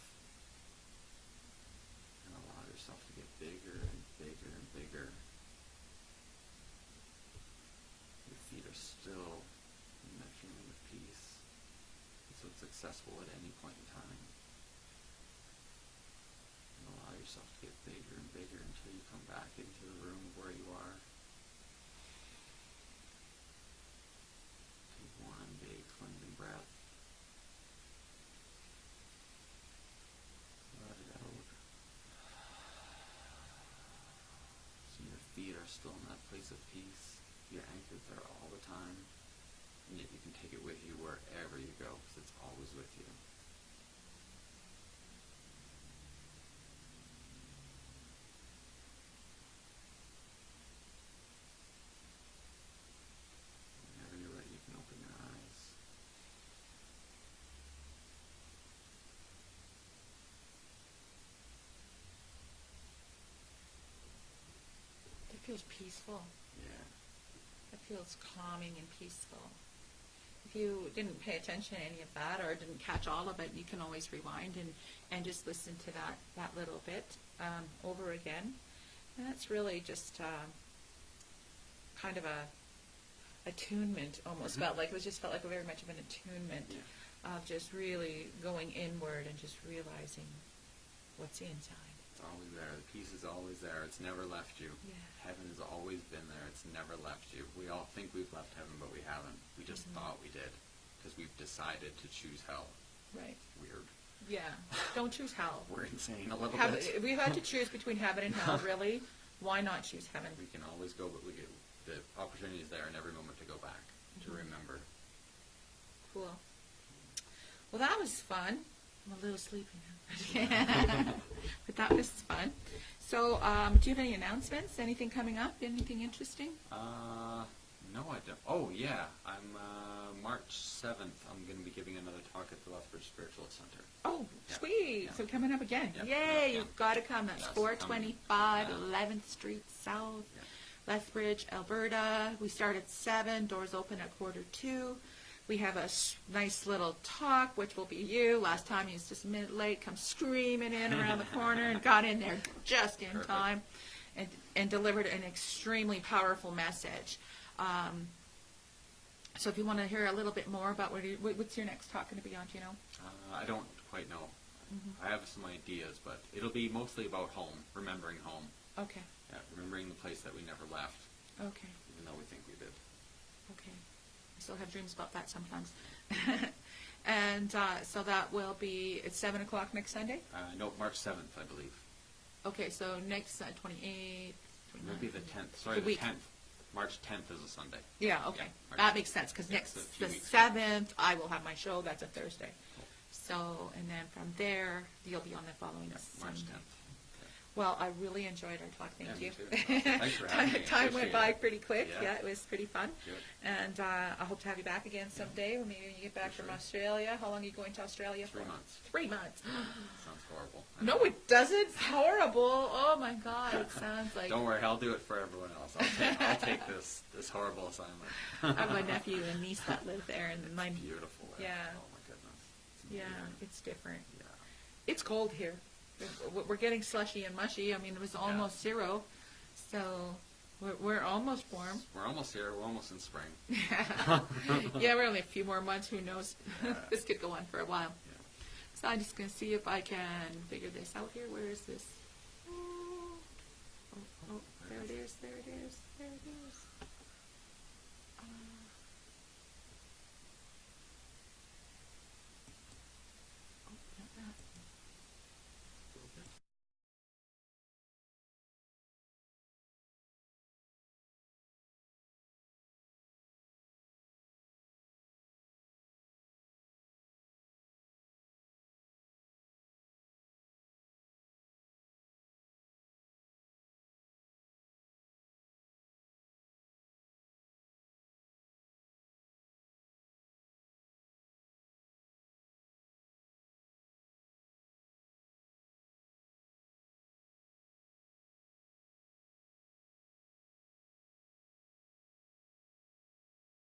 Speaker 2: and allow yourself to get bigger and bigger and bigger. Your feet are still in that feeling of peace. So it's accessible at any point in time. And allow yourself to get bigger and bigger until you come back into the room where you are. Take one big cleansing breath. Let it out. So your feet are still in that place of peace. You're anchored there all the time. And yet you can take it with you wherever you go, because it's always with you. Whenever you're ready, you can open your eyes.
Speaker 1: It feels peaceful.
Speaker 2: Yeah.
Speaker 1: It feels calming and peaceful. If you didn't pay attention to any of that or didn't catch all of it, you can always rewind and just listen to that little bit over again. And that's really just kind of a attunement almost.
Speaker 2: Mhm.
Speaker 1: Felt like very much of an attunement of just really going inward and just realizing what's inside.
Speaker 2: It's always there. The peace is always there. It's never left you.
Speaker 1: Yeah.
Speaker 2: Heaven has always been there. It's never left you. We all think we've left heaven, but we haven't. We just thought we did because we've decided to choose hell.
Speaker 1: Right.
Speaker 2: Weird.
Speaker 1: Yeah. Don't choose hell.
Speaker 2: We're insane a little bit.
Speaker 1: We've had to choose between heaven and hell, really. Why not choose heaven?
Speaker 2: We can always go, but the opportunity is there in every moment to go back, to remember.
Speaker 1: Cool. Well, that was fun. I'm a little sleepy now. But that was fun. So, do you have any announcements? Anything coming up? Anything interesting?
Speaker 2: No, I don't. Oh, yeah. I'm March 7th. I'm going to be giving another talk at the Lethbridge Spiritual Center.
Speaker 1: Oh,
Speaker 2: Yeah.
Speaker 1: sweet.
Speaker 2: Yeah.
Speaker 1: So coming up again.
Speaker 2: Yep.
Speaker 1: Yay,
Speaker 2: Yeah.
Speaker 1: you've got to come. That's
Speaker 2: Yes,
Speaker 1: 425
Speaker 2: coming.
Speaker 1: 11th Street South,
Speaker 2: Yeah.
Speaker 1: Lethbridge, Alberta. We start at 7, doors open at 1:45. We have a nice little talk, which will be you. Last time you was just a minute late, come screaming in around the corner and got in there just in
Speaker 2: Perfect.
Speaker 1: time and delivered an extremely powerful message. So if you want to hear a little bit more about what's your next talk going to be on, do you know?
Speaker 2: I don't quite know. I have some ideas, but it'll be mostly about home, remembering home.
Speaker 1: Okay,
Speaker 2: Yeah, remembering the place that we never left,
Speaker 1: okay.
Speaker 2: even though we think we did.
Speaker 1: Okay. I still have dreams about that sometimes. And so that will be at 7 o'clock next Sunday?
Speaker 2: No, March 7th, I believe.
Speaker 1: Okay, so next 28th,
Speaker 2: Maybe the 10th. Sorry,
Speaker 1: The
Speaker 2: the
Speaker 1: week.
Speaker 2: 10th. March 10th is a Sunday.
Speaker 1: Yeah, okay.
Speaker 2: Yeah,
Speaker 1: That makes sense, because
Speaker 2: Yeah,
Speaker 1: next,
Speaker 2: so a few
Speaker 1: the
Speaker 2: weeks.
Speaker 1: 7th, I will have my show. That's a Thursday.
Speaker 2: Cool.
Speaker 1: So, and then from there, you'll be on the following
Speaker 2: Yeah, March
Speaker 1: Sunday.
Speaker 2: 10th.
Speaker 1: Well, I really enjoyed our talk. Thank
Speaker 2: Yeah,
Speaker 1: you.
Speaker 2: me too. Thanks for having me.
Speaker 1: Time went
Speaker 2: Appreciate
Speaker 1: by
Speaker 2: it.
Speaker 1: pretty quick.
Speaker 2: Yeah.
Speaker 1: Yeah, it was pretty fun.
Speaker 2: Good.
Speaker 1: And I hope to have you back again someday when maybe you get back
Speaker 2: For
Speaker 1: from
Speaker 2: sure.
Speaker 1: Australia. How long are you going to Australia
Speaker 2: 3
Speaker 1: for?
Speaker 2: months.
Speaker 1: 3 months.
Speaker 2: Sounds horrible. I
Speaker 1: No,
Speaker 2: know.
Speaker 1: it doesn't. It's horrible. Oh my God, it sounds like.
Speaker 2: Don't worry, I'll do it for everyone else. I'll take this horrible assignment.
Speaker 1: I have a nephew and niece that live there, and my
Speaker 2: Beautiful.
Speaker 1: Yeah.
Speaker 2: Oh my goodness. It's
Speaker 1: yeah,
Speaker 2: amazing.
Speaker 1: it's different.
Speaker 2: Yeah.
Speaker 1: It's cold here. We're getting slushy and mushy. I mean, it was almost 0, so we're almost warm.
Speaker 2: We're almost here. We're almost in spring.
Speaker 1: Yeah, we're only a few more months. Who knows? This could go on for a while.
Speaker 2: Yeah.
Speaker 1: So I'm just going to see if I can figure this out here. Where is this? Oh, there it is. There it is. There it is.